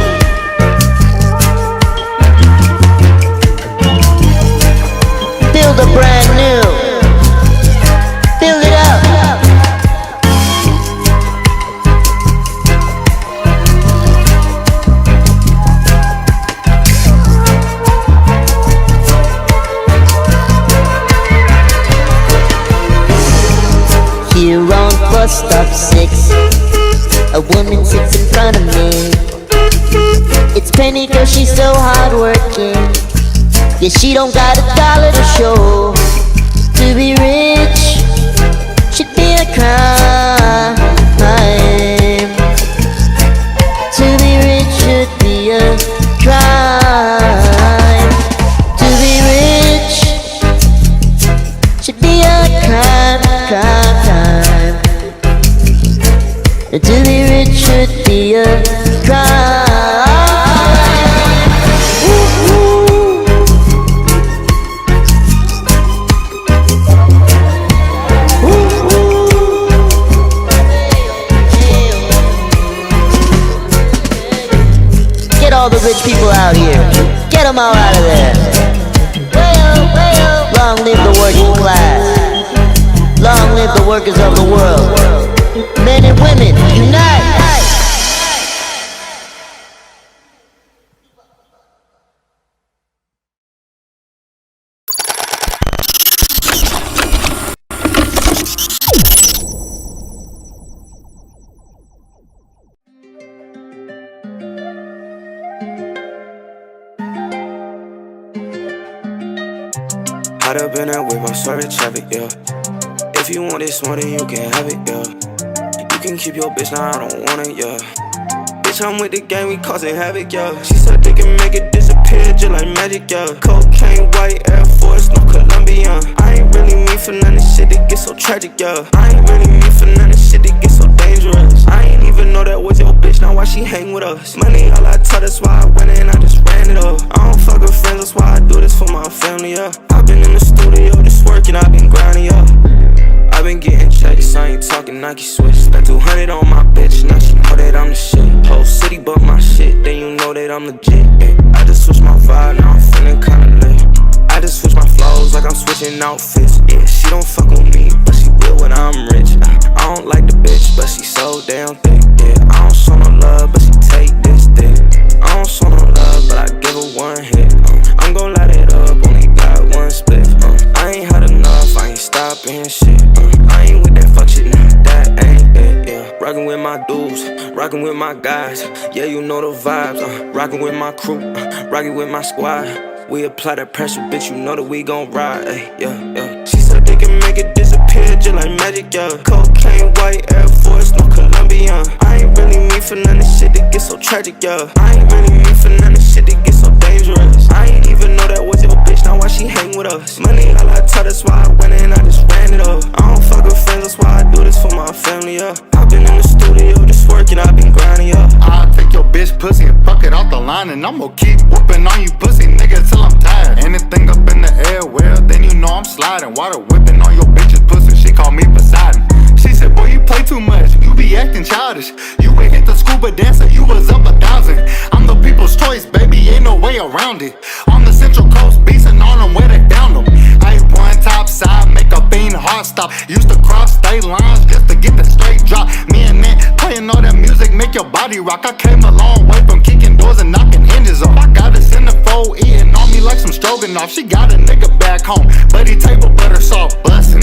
Build a brand new. Build it up. Here on bus stop 6, a woman sits in front of me. It's Penny, girl, she's so hardworking. Yeah, she don't got $1 to show. To be rich should be a crime. To be rich should be a crime. To be rich should be a crime, crime, crime. To be rich should be a crime. Get all the rich people out here. Get them all out of there. Long live the working class. Long live the workers of the world. Men and women, unite! Hot up in that whip, I'm sorry traffic, yeah. If you want this one, then you can have it, yeah. You can keep your bitch, now I don't want it, yeah. Bitch, I'm with the gang, we causing havoc, yeah. She said they can make it disappear just like magic, yeah. Cocaine, white Air Force, no Colombian. I ain't really mean for none of this shit that gets so tragic, yeah. I ain't really mean for none of this shit that gets so dangerous. I ain't even know that was your bitch, now why she hang with us? Money all I taught, that's why I went in, I just ran it up. I don't fuck with friends, that's why I do this for my family, yeah. I've been in the studio, just working, I've been grinding, yeah. I've been getting checks, I ain't talking Nike switch. Spent 200 on my bitch, now she know that I'm the shit. Whole city but my shit, then you know that I'm legit, yeah. I just switched my vibe, now I'm feeling kinda lit. I just switch my flows like I'm switching outfits, yeah. She don't fuck with me, but she will when I'm rich. I don't like the bitch, but she so damn thick, yeah. I don't show no love, but she take this dick. I don't show no love, but I give her one hit. I'm gon' light it up, only got one split. I ain't had enough, I ain't stopping shit. I ain't with that fuck shit, nah, that ain't it, yeah. Rockin' with my dudes, rockin' with my guys. Yeah, you know the vibes, rockin' with my crew, rockin' with my squad. We apply that pressure, bitch, you know that we gon' ride, ayy, yeah, yeah. She said they can make it disappear just like magic, yeah. Cocaine, white Air Force, no Colombian. I ain't really mean for none of this shit that gets so tragic, yeah. I ain't really mean for none of this shit that gets so dangerous. I ain't even know that was your bitch, now why she hang with us? Money all I taught, that's why I went in, I just ran it up. I don't fuck with friends, that's why I do this for my family, yeah. I've been in the studio, just working, I've been grinding, yeah. I'll take your bitch pussy and fuck it off the line, and I'ma keep whooping on you pussy niggas till I'm tired. Anything up in the air, well, then you know I'm sliding. Water whipping on your bitch's pussy, she call me Poseidon. She said, boy, you play too much, you be acting childish. You ain't hit the scuba dancer, you was up 1,000. I'm the people's choice, baby, ain't no way around it. On the Central Coast, beastin' on them where they down them. Ice one top side, make a fiend heart stop. Used to cross state lines just to get the straight drop. Me and that, playing all that music, make your body rock. I came a long way from kicking doors and knocking hinges off. I got a centerfold eating on me like some stroganoff. She got a nigga back home, buddy table butter soft bustin'.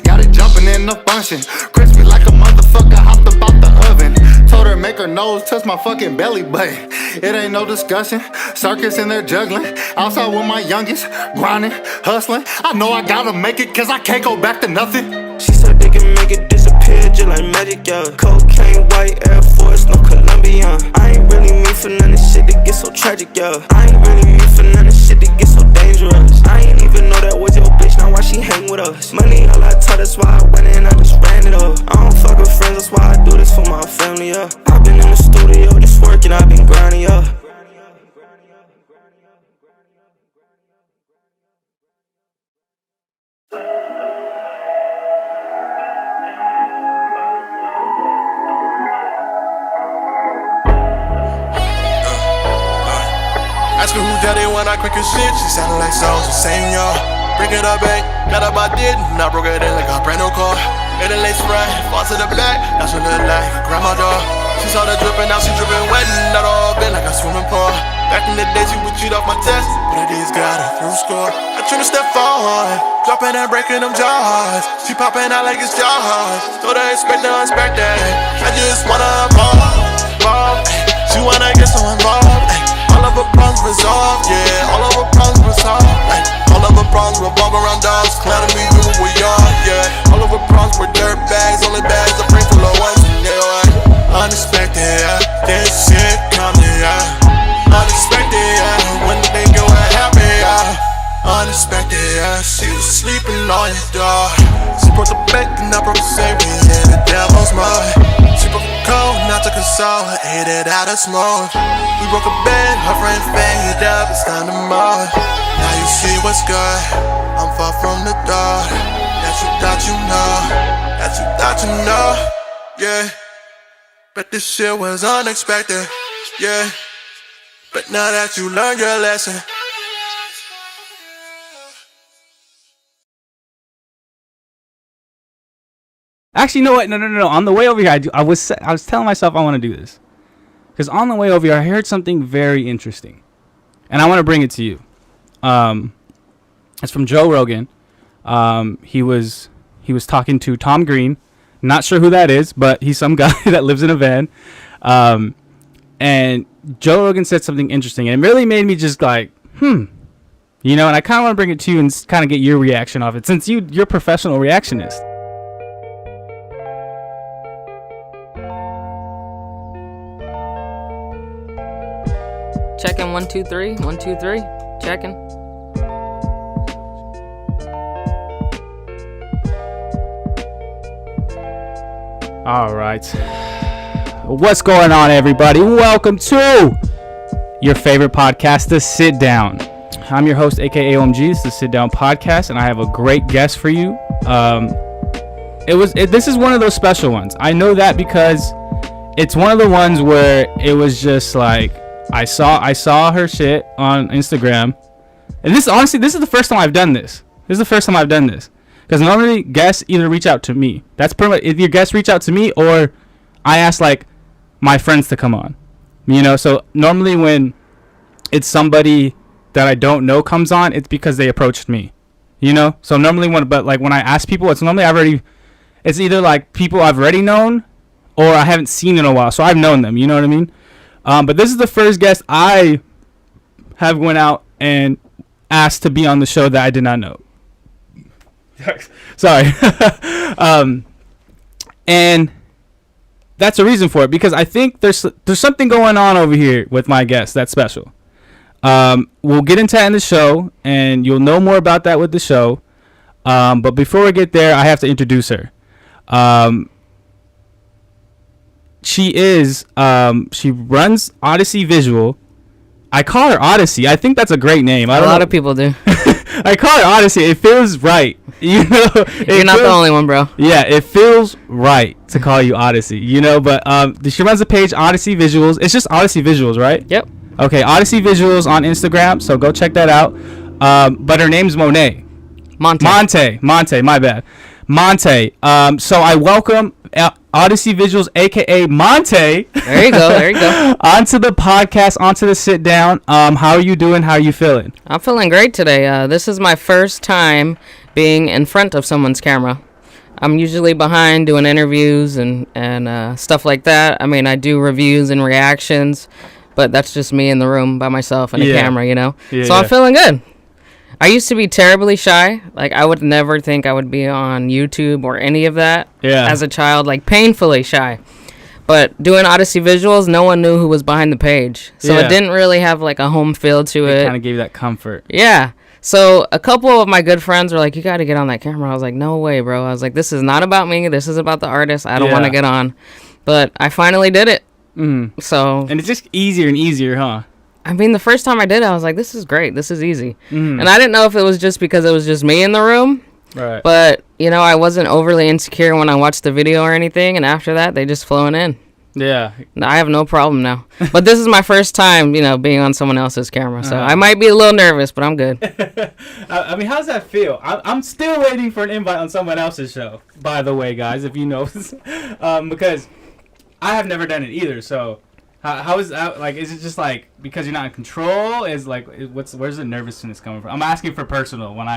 Got it jumping in the function, crispy like a motherfucker hopped up out the oven. Told her make her nose touch my fucking belly button. It ain't no discussion, circus in there juggling. Outside with my youngest, grinding, hustling. I know I gotta make it cause I can't go back to nothing. She said they can make it disappear just like magic, yeah. Cocaine, white Air Force, no Colombian. I ain't really mean for none of this shit that gets so tragic, yeah. I ain't really mean for none of this shit that gets so dangerous. I ain't even know that was your bitch, now why she hang with us? Money all I taught, that's why I went in, I just ran it up. I don't fuck with friends, that's why I do this for my family, yeah. I've been in the studio, just working, I've been grinding, yeah. Ask her who daddy when I quick as shit. She sounded like songs the same, y'all. Break it up, babe. Got up, I did. And I broke it in like a brand new car. Made a lace front, fall to the back. Now she look like grandma dog. She saw the dripping, now she dripping wet. And not all been like a swimming pool. Back in the day, she would cheat off my test. But it is got her through score. I trim to step forward. Dropping and breaking them jaws. She popping out like it's jaws. Told her expect the unexpected. I just wanna ball. She wanna get so involved. All of her problems resolved, yeah. All of her problems resolved, all of her problems revolve around dogs. Clowning me, you were young, yeah. All of her problems were dirt bags, only bags a brain full of ones, yeah. Unexpected, yeah. This shit coming, yeah. Unexpected, yeah. When they go happy, yeah. Unexpected, yeah. She was sleeping on your door. She broke the bank and I broke the savings, yeah. The devil's mine. She broke the code, and I took her soul, ate it out of smoke. We broke a bed, her friend faded up, it's time to mourn. Now you see what's good, I'm far from the dark. That you thought you know, that you thought you know, yeah. But this shit was unexpected, yeah. But now that you learned your lesson. Actually, you know what? No. On the way over here, I was telling myself I want to do this. Because on the way over here, I heard something very interesting. And I want to bring it to you. It's from Joe Rogan. He was talking to Tom Green. Not sure who that is, but he's some guy that lives in a van. And Joe Rogan said something interesting. And it really made me just like, You know, and I kind of want to bring it to you and kind of get your reaction off it, since you're a professional reactionist. Checking 1 2 3 1 2 3. Checking. All right. What's going on, everybody? Welcome to your favorite podcast, The Sit Down. I'm your host, aka OMG. It's The Sit Down Podcast, and I have a great guest for you. This is one of those special ones. I know that because it's one of the ones where it was just like I saw her shit on Instagram, and this is the first time I've done this. Because normally guests either reach out to me. That's pretty much, if your guests reach out to me, or I ask like my friends to come on. You know, so normally when it's somebody that I don't know comes on, it's because they approached me. You know? So normally when I ask people, it's normally it's either like people I've already known or I haven't seen in a while. So I've known them, you know what I mean? But this is the first guest I have went out and asked to be on the show that I did not know. Sorry. And that's a reason for it, because I think there's something going on over here with my guest that's special. We'll get into that in the show, and you'll know more about that with the show. But before we get there, I have to introduce her. She runs Odyssey Visual. I call her Odyssey. I think that's a great name. A lot of people do. I call her Odyssey. It feels right. You know, you're not the only one, bro. Yeah, it feels right to call you Odyssey. You know, but she runs a page, Odyssey Visuals. It's just Odyssey Visuals, right? Yep. Okay, Odyssey Visuals on Instagram. So go check that out. But her name's Monet. Monte. My bad. Monte. So I welcome Odyssey Visuals, aka Monte. There you go. Onto the podcast, onto the sit down. How are you doing? How are you feeling? I'm feeling great today. This is my first time being in front of someone's camera. I'm usually behind doing interviews and stuff like that. I mean, I do reviews and reactions, but that's just me in the room by myself and a camera, you know? Yeah, so I'm feeling good. I used to be terribly shy. Like, I would never think I would be on YouTube or any of that as a child, like painfully shy. But doing Odyssey Visuals, no one knew who was behind the page. So it didn't really have like a home feel to it. It kind of gave you that comfort. Yeah. So a couple of my good friends were like, you got to get on that camera. I was like, no way, bro. I was like, this is not about me. This is about the artist. I don't want to get on. But I finally did it. So. And it's just easier and easier, huh? I mean, the first time I did it, I was like, this is great. This is easy. And I didn't know if it was just because it was just me in the room. Right. But, you know, I wasn't overly insecure when I watched the video or anything. And after that, they just flown in. Yeah. I have no problem now. But this is my first time, you know, being on someone else's camera. So I might be a little nervous, but I'm good. I mean, how does that feel? I'm still waiting for an invite on someone else's show, by the way, guys, if you know. Because I have never done it either, so... How is that, like, is it just like because you're not in control? Is like, where's the nervousness coming from? I'm asking for personal when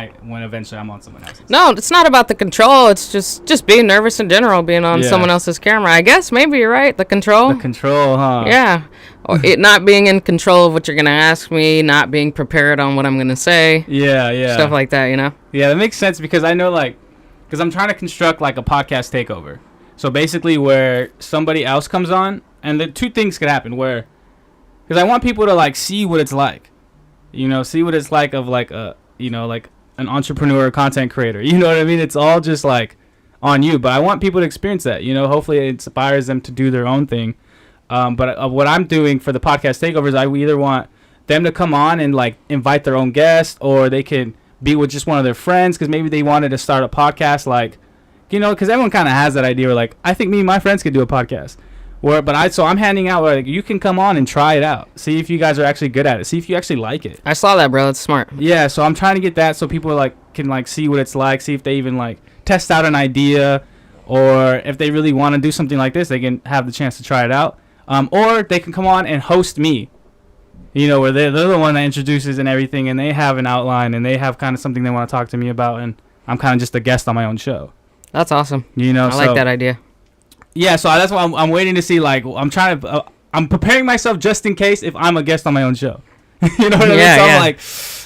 eventually I'm on someone else's. No, it's not about the control. It's just being nervous in general, being on someone else's camera. I guess maybe you're right. The control. The control, huh? Yeah. Or it not being in control of what you're gonna ask me, not being prepared on what I'm gonna say. Yeah. Stuff like that, you know. Yeah, that makes sense because I know because I'm trying to construct like a podcast takeover. So basically, where somebody else comes on. And the two things could happen because I want people to like see what it's like, you know, see what it's like of like like an entrepreneur or content creator. You know what I mean? It's all just like on you, but I want people to experience that, you know, hopefully it inspires them to do their own thing. But what I'm doing for the podcast takeovers, I either want them to come on and like invite their own guest, or they can be with just one of their friends because maybe they wanted to start a podcast, like, you know, because everyone kind of has that idea where like, I think me and my friends could do a podcast. So I'm handing out like you can come on and try it out. See if you guys are actually good at it. See if you actually like it. I saw that, bro. That's smart. Yeah, so I'm trying to get that so people can see what it's like. See if they even like test out an idea, or if they really want to do something like this, they can have the chance to try it out. Or they can come on and host me. You know, where they're the one that introduces and everything, and they have an outline and they have kind of something they want to talk to me about, and I'm kind of just a guest on my own show. That's awesome. You know, I like that idea. Yeah, so that's why I'm waiting to see, like, I'm preparing myself just in case if I'm a guest on my own show. You know what I mean? So I'm like,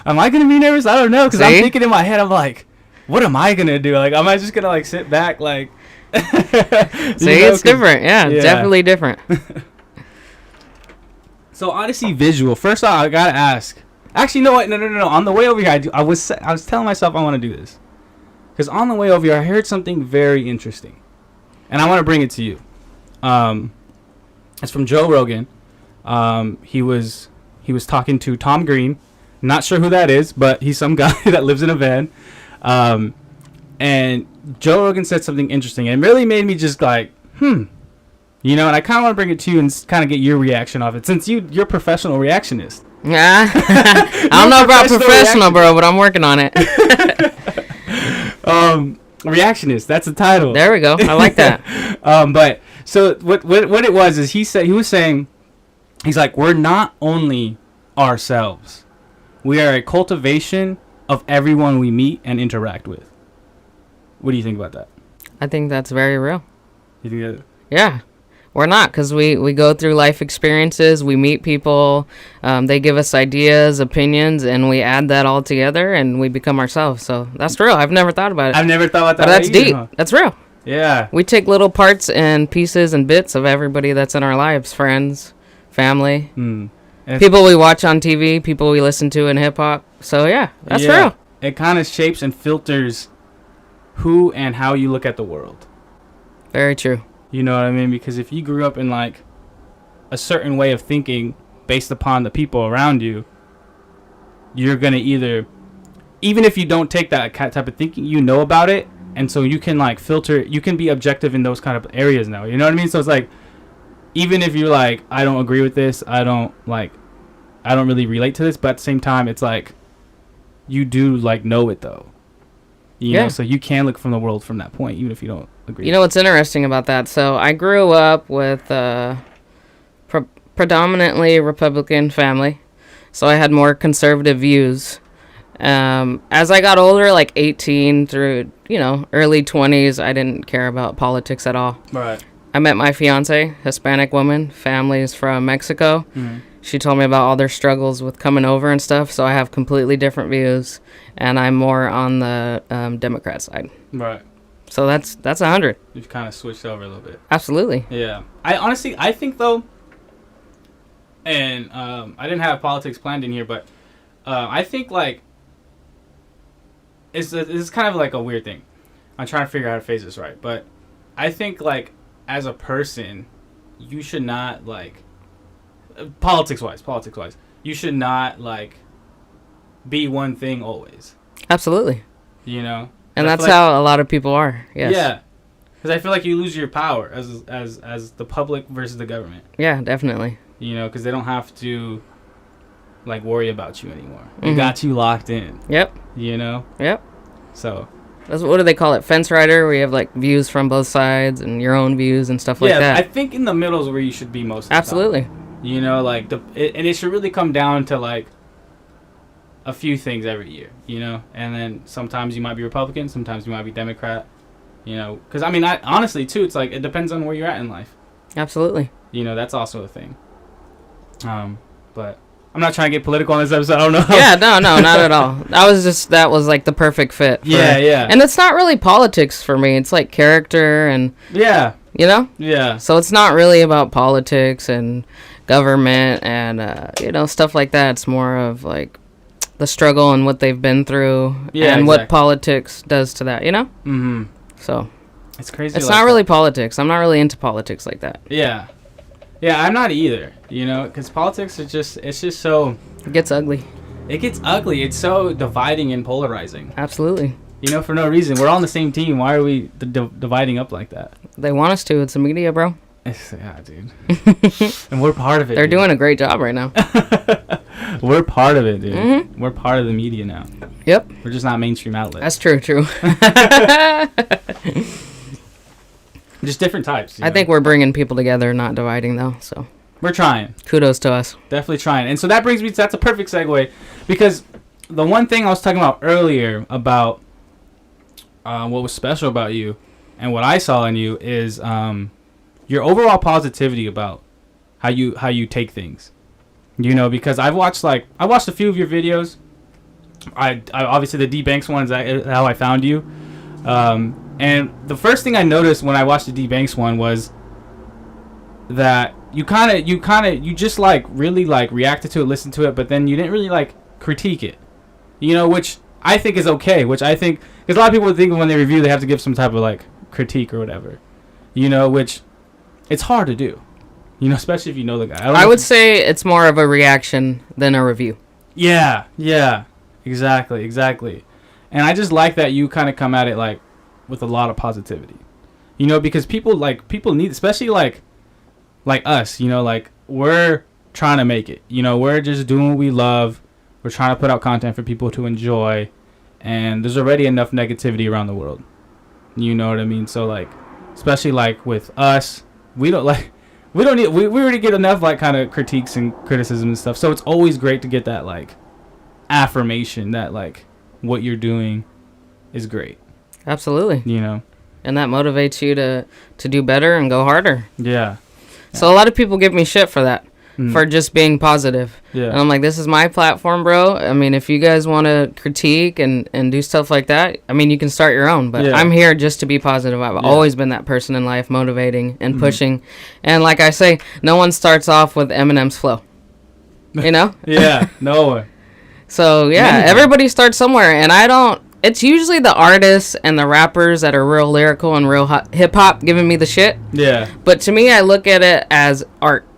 Am I gonna be nervous? I don't know, because I'm thinking in my head, I'm like, what am I gonna do? Like, am I just gonna like sit back, like? It's different. Yeah, definitely different. So Odyssey visual. First off, I gotta ask. Actually, no, no. On the way over here, I was telling myself I want to do this, because on the way over here, I heard something very interesting, and I want to bring it to you. It's from Joe Rogan. He was talking to Tom Green. Not sure who that is, but he's some guy that lives in a van. And Joe Rogan said something interesting, and it really made me just like, and I kind of want to bring it to you and kind of get your reaction off it, since you're a professional reactionist. Yeah. I don't know about professional, bro, but I'm working on it. Reactionist, that's the title. There we go. I like that. But so what it was is he was saying, he's like, we're not only ourselves, we are a cultivation of everyone we meet and interact with. What do you think about that? I think that's very real. You think that? Yeah. We're not, because we go through life experiences, we meet people, they give us ideas, opinions, and we add that all together and we become ourselves. So that's real. I've never thought about it. I've never thought about that. But that's deep. Huh? That's real. Yeah. We take little parts and pieces and bits of everybody that's in our lives, friends, family, people we watch on TV, people we listen to in hip-hop. So yeah, that's real. It kind of shapes and filters who and how you look at the world. Very true. You know what I mean? Because if you grew up in like a certain way of thinking based upon the people around you, you're going to either, even if you don't take that type of thinking, you know about it. And so you can like filter, you can be objective in those kind of areas now. You know what I mean? So it's like, even if you're like, I don't agree with this, I don't really relate to this, but at the same time, it's like, you do like know it though. You know, so you can look from the world from that point, even if you don't agree. You know what's interesting about that? So I grew up with predominantly Republican family, so I had more conservative views. As I got older, like 18 through, early 20s, I didn't care about politics at all. Right. I met my fiance, Hispanic woman, family's from Mexico. Mm-hmm. She told me about all their struggles with coming over and stuff, so I have completely different views, and I'm more on the Democrat side. Right. So that's 100. You've kind of switched over a little bit. Absolutely. Yeah. I think though, and I didn't have politics planned in here, but I think like it's kind of like a weird thing. I'm trying to figure out how to phrase this right, but I think like as a person, you should not like politics wise, you should not like be one thing always. Absolutely. And that's how a lot of people are. Yes. Yeah. Because I feel like you lose your power as the public versus the government. Yeah, definitely. Because they don't have to like worry about you anymore. They got you locked in. Yep. Yep. So. What do they call it? Fence rider, where you have like views from both sides and your own views and stuff like that. I think in the middle is where you should be most of the Absolutely. time. And it should really come down to like a few things every year, and then sometimes you might be Republican, sometimes you might be Democrat, because I honestly too, it's like it depends on where you're at in life. Absolutely. That's also a thing. But I'm not trying to get political on this episode. I don't know. Yeah, no, not at all. That was like the perfect fit. Yeah. And it's not really politics for me. It's like character and yeah. Yeah. So it's not really about politics and government and stuff like that. It's more of like the struggle and what they've been through and what politics does to that, Mm-hmm. So it's crazy. It's not really politics. I'm not really into politics like that. Yeah, I'm not either. Because politics is it's just so. It gets ugly. It's so dividing and polarizing. Absolutely. For no reason. We're all on the same team. Why are we dividing up like that? They want us to. It's the media, bro. Yeah, dude. And we're part of it. They're doing a great job right now. We're part of it, dude. Mm-hmm. We're part of the media now. Yep. We're just not mainstream outlets. That's true. Just different types. I think we're bringing people together, not dividing, though. So we're trying. Kudos to us. Definitely trying. And so that brings me to, that's a perfect segue, because the one thing I was talking about earlier about what was special about you and what I saw in you is your overall positivity about how you take things. Because I've watched a few of your videos, I obviously the D Banks one is how I found you. And the first thing I noticed when I watched the D Banks one was that you just like really like reacted to it, listened to it, but then you didn't really like critique it, you know, which I think is okay. Which I think, because a lot of people think when they review they have to give some type of like critique or whatever, you know, which it's hard to do, you know, especially if you know the guy. I would say it's more of a reaction than a review. Yeah, exactly. And I just like that you kind of come at it like with a lot of positivity, you know, because people need, especially like us, you know, like we're trying to make it, you know, we're just doing what we love. We're trying to put out content for people to enjoy, and there's already enough negativity around the world, you know what I mean? So like, especially like with us, we already get enough like kind of critiques and criticism and stuff. So it's always great to get that like affirmation that like what you're doing is great. Absolutely. You know, and that motivates you to do better and go harder. Yeah. So a lot of people give me shit for that, for just being positive. Yeah. And I'm like, this is my platform, bro. I mean, if you guys want to critique and do stuff like that, I mean, you can start your own. But I'm here just to be positive. I've always been that person in life, motivating and pushing. And like I say, no one starts off with Eminem's flow. You know? Yeah, no one. So, yeah, everybody starts somewhere. And it's usually the artists and the rappers that are real lyrical and real hip-hop giving me the shit. Yeah. But to me, I look at it as art.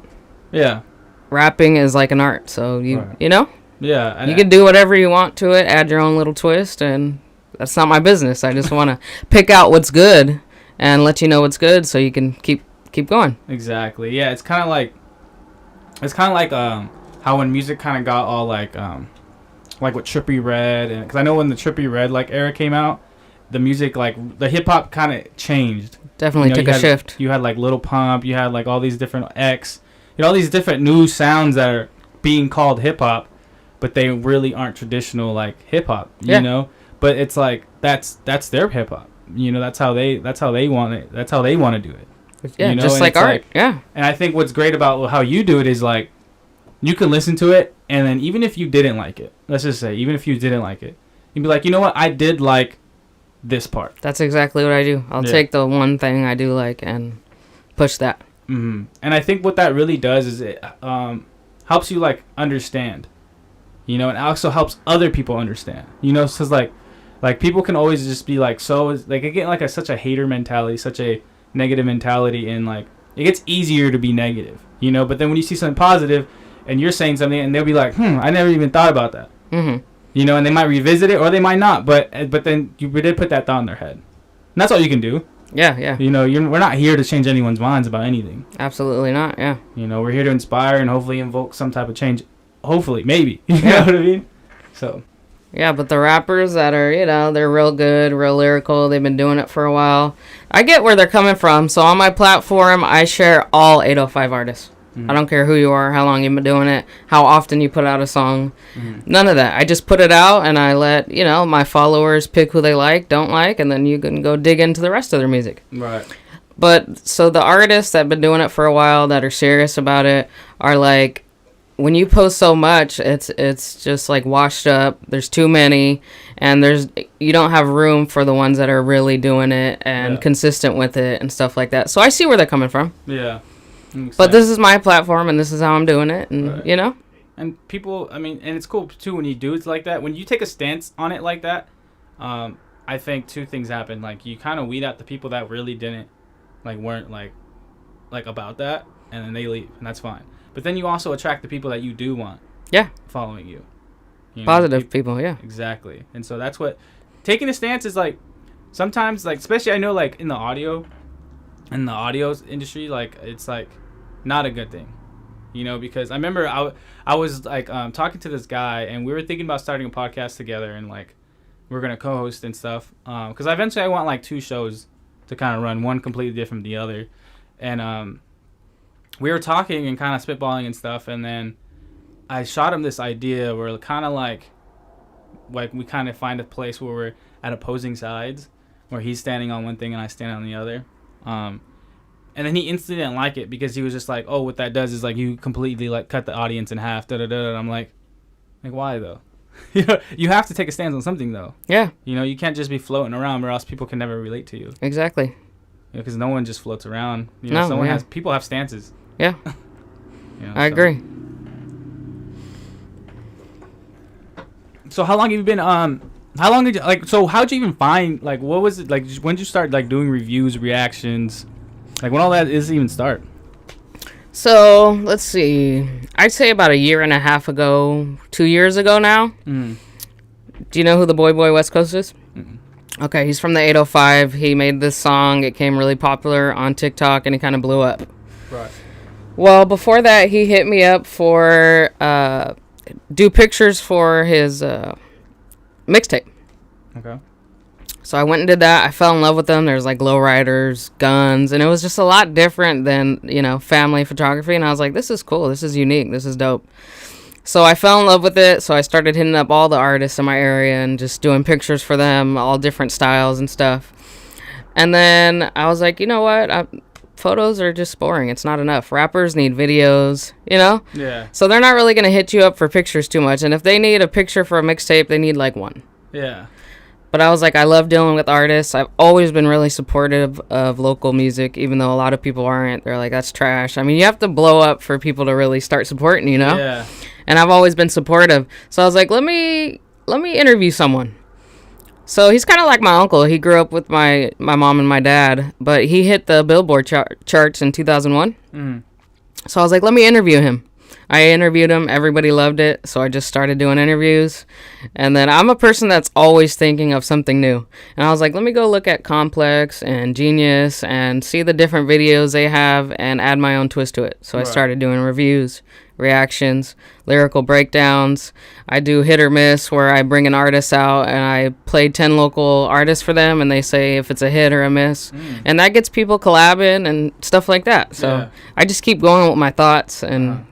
Yeah. Rapping is like an art, so you know? Yeah. You can do whatever you want to it, add your own little twist, and that's not my business. I just want to pick out what's good and let you know what's good so you can keep going. Exactly. Yeah, it's kind of like how when music kind of got all like with Trippie Redd, and because I know when the Trippie Redd like era came out, the music like the hip hop kind of changed. Definitely took a shift. You had like Lil Pump, you had like all these different you know, all these different new sounds that are being called hip hop, but they really aren't traditional like hip hop. You know, but it's like that's their hip hop. You know, that's how they want it. That's how they want to do it. Yeah, you know? just like art. Yeah. And I think what's great about how you do it is like you can listen to it, and then even if you didn't like it, let's just say even if you didn't like it, you'd be like, you know what, I did like this part. That's exactly what I do. I'll take the one thing I do like and push that. Mm-hmm. And I think what that really does is it helps you like understand, you know, and also helps other people understand, you know, because like people can always just be like, so like again, like such a hater mentality, such a negative mentality, and like it gets easier to be negative, you know, but then when you see something positive and you're saying something and they'll be like, I never even thought about that. Mm-hmm. You know, and they might revisit it or they might not, but then you did put that thought in their head, and that's all you can do. Yeah. You know, we're not here to change anyone's minds about anything. Absolutely not, yeah. You know, we're here to inspire and hopefully invoke some type of change. Hopefully, maybe. You know what I mean? So. Yeah, but the rappers that are, you know, they're real good, real lyrical. They've been doing it for a while. I get where they're coming from. So on my platform, I share all 805 artists. Mm-hmm. I don't care who you are, how long you've been doing it, how often you put out a song. Mm-hmm. None of that. I just put it out and I let, you know, my followers pick who they like, don't like, and then you can go dig into the rest of their music. Right. But so the artists that have been doing it for a while that are serious about it are like, when you post so much, it's just like washed up. There's too many, and you don't have room for the ones that are really doing it and consistent with it and stuff like that. So I see where they're coming from. Yeah. But this is my platform, and this is how I'm doing it, and you know. And people, I mean, and it's cool too when you do it like that. When you take a stance on it like that, I think two things happen. Like you kind of weed out the people that really didn't, like weren't like about that, and then they leave, and that's fine. But then you also attract the people that you do want. Yeah. Following you. You know, positive people, yeah. Exactly. And so that's what taking a stance is like. Sometimes, like especially I know like in the audio industry, like it's like not a good thing, you know, because I remember I was like talking to this guy and we were thinking about starting a podcast together and like we're gonna co-host and stuff because eventually I want like two shows to kind of run, one completely different from the other, and we were talking and kind of spitballing and stuff, and then I shot him this idea where kind of like we kind of find a place where we're at opposing sides, where he's standing on one thing and I stand on the other. And then he instantly didn't like it because he was just like, oh, what that does is like you completely like cut the audience in half. And I'm like why though? You have to take a stance on something, though. Yeah. You can't just be floating around, or else people can never relate to you. Exactly. Because no one just floats around. People have stances. Yeah. I agree. So how long have you been how long did you so how'd you even find what was it when did you start doing reviews, reactions, when all that even start? So let's see, I'd say about a year and a half ago, 2 years ago now. Do you know who the Boy West Coast is? Okay, he's from the 805. He made this song. It came really popular on TikTok and he kind of blew up. Right. Well, before that, he hit me up for do pictures for his mixtape. Okay. So I went and did that. I fell in love with them. There's lowriders, guns, and it was just a lot different than, family photography. And I was like, this is cool. This is unique. This is dope. So I fell in love with it. So I started hitting up all the artists in my area and just doing pictures for them, all different styles and stuff. And then I was like, you know what? Photos are just boring. It's not enough. Rappers need videos, Yeah. So they're not really going to hit you up for pictures too much. And if they need a picture for a mixtape, they need one. Yeah. But I was like, I love dealing with artists. I've always been really supportive of local music, even though a lot of people aren't. They're like, that's trash. I mean, you have to blow up for people to really start supporting, Yeah. And I've always been supportive. So I was like, let me interview someone. So he's kind of like my uncle. He grew up with my mom and my dad, but he hit the Billboard charts in 2001. So I was like, let me interview him. I interviewed him. Everybody loved it. So I just started doing interviews. And then I'm a person that's always thinking of something new. And I was like, let me go look at Complex and Genius and see the different videos they have and add my own twist to it. So I started doing reviews, reactions, lyrical breakdowns. I do hit or miss, where I bring an artist out and I play 10 local artists for them and they say if it's a hit or a miss. And that gets people collabing and stuff like that. So I just keep going with my thoughts and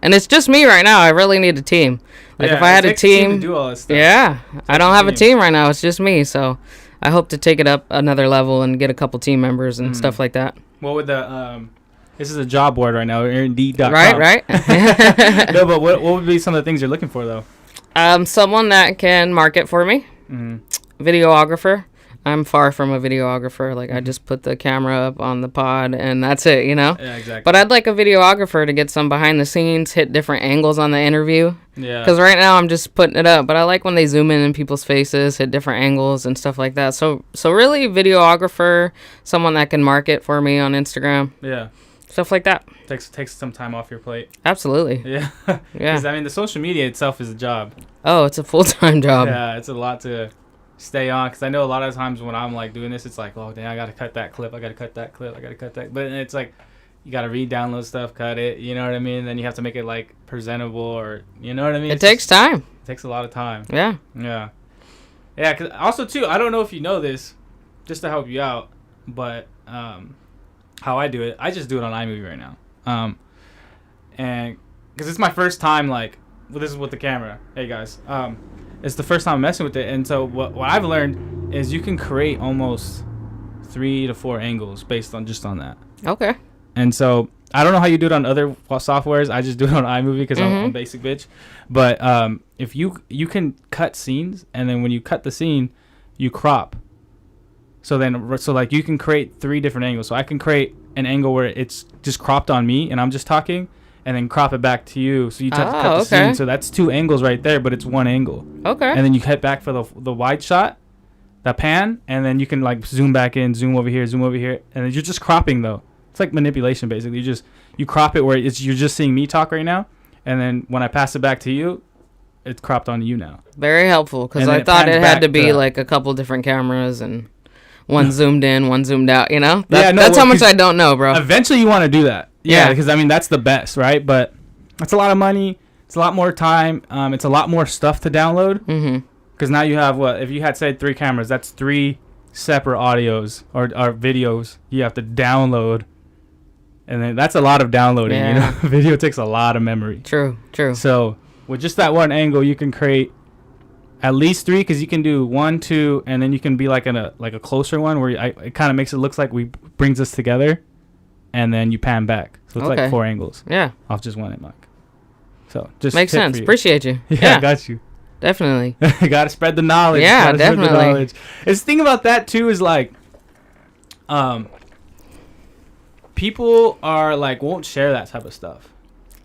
and it's just me right now. I really need a team. If I had a team to do all this stuff. Yeah. I don't have a team right now. It's just me. So I hope to take it up another level and get a couple team members and stuff like that. What would the this is a job board right now, Indeed.com. Right. No, but what would be some of the things you're looking for, though? Someone that can market for me. Videographer. I'm far from a videographer. I just put the camera up on the pod and that's it, Yeah, exactly. But I'd like a videographer to get some behind the scenes, hit different angles on the interview. Yeah. Because right now I'm just putting it up, but I like when they zoom in people's faces, hit different angles and stuff like that. So really, videographer, someone that can market for me on Instagram. Yeah. Stuff like that. Takes some time off your plate. Absolutely. Yeah. Yeah. Because, the social media itself is a job. Oh, it's a full-time job. Yeah, it's a lot to stay on. Because I know a lot of times when I'm, doing this, it's oh, dang, I got to cut that clip. I got to cut that clip. I got to cut that. But it's you got to re-download stuff, cut it. You know what I mean? Then you have to make it, presentable or, you know what I mean? It takes time. It takes a lot of time. Yeah. Yeah. Yeah, because also, too, I don't know if you know this, just to help you out, but how I do it, I just do it on iMovie right now. And because it's my first time, this is with the camera. Hey, guys. It's the first time I'm messing with it. And so what I've learned is you can create almost 3 to 4 angles based on just on that. Okay. And so I don't know how you do it on other softwares. I just do it on iMovie because I'm a basic bitch. But if you can cut scenes, and then when you cut the scene, you crop. So you can create 3 different angles. So I can create an angle where it's just cropped on me and I'm just talking, and then crop it back to you. So you have to cut the scene. So that's 2 angles right there, but it's 1 angle. Okay. And then you cut back for the wide shot, the pan, and then you can zoom back in, zoom over here, and then you're just cropping though. It's like manipulation basically. You crop it where you're just seeing me talk right now, and then when I pass it back to you, it's cropped onto you now. Very helpful, because I thought it had to be a couple different cameras and one zoomed in, one zoomed out, that's how much I don't know, bro. Eventually you want to do that. Yeah, because that's the best, right? But it's a lot of money. It's a lot more time. It's a lot more stuff to download. Because now you have if you had said 3 cameras, that's 3 separate audios or videos you have to download. And then that's a lot of downloading, Video takes a lot of memory. True. So with just that one angle, you can create at least 3, because you can do 1, 2, and then you can be in a closer one where it kind of makes it looks like brings us together, and then you pan back. So it's 4 angles. Yeah. Off just one mic. So just makes sense. For you. Appreciate you. Yeah, I got you. Definitely. Gotta spread the knowledge. Yeah, definitely. It's the thing about that too is like, people are like won't share that type of stuff.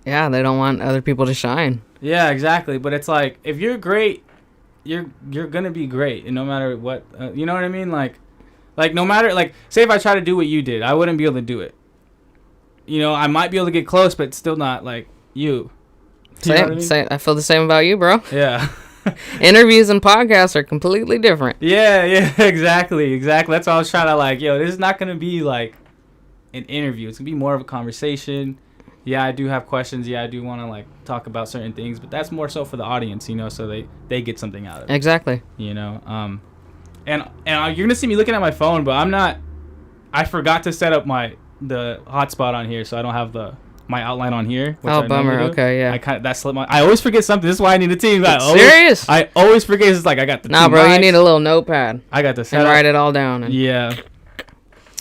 Yeah, they don't want other people to shine. Yeah, exactly. But it's like if you're great, you're gonna be great, and no matter what, you know what I mean? Like no matter like, say if I try to do what you did, I wouldn't be able to do it. You know, I might be able to get close, but still not like you. Same. I feel the same about you, bro. Yeah. Interviews and podcasts are completely different. Yeah, exactly. That's why I was trying to like, this is not gonna be like an interview. It's gonna be more of a conversation. Yeah, I do have questions. Yeah, I do want to like talk about certain things, but that's more so for the audience, you know, so they get something out of it. Exactly. You know, and you're gonna see me looking at my phone, but I'm not. I forgot to set up the hotspot on here, so I don't have my outline on here. Oh, bummer. Okay, yeah. I always forget something. This is why I need a team. Serious? I always forget. It's like I got the. Nah, bro, you need a little notepad. I got the and write it all down. Yeah,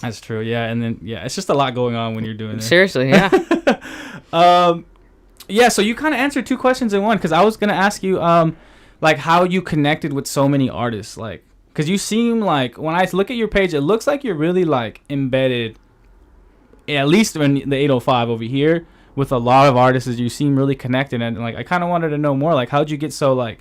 that's true. Yeah, and then it's just a lot going on when you're doing it. Seriously, yeah. Yeah. So you kind of answered two questions in one, because I was gonna ask you, like how you connected with so many artists, like, because you seem like when I look at your page, it looks like you're really like embedded. At least in the 805 over here, with a lot of artists, you seem really connected, and like I kind of wanted to know more. Like, how'd you get so like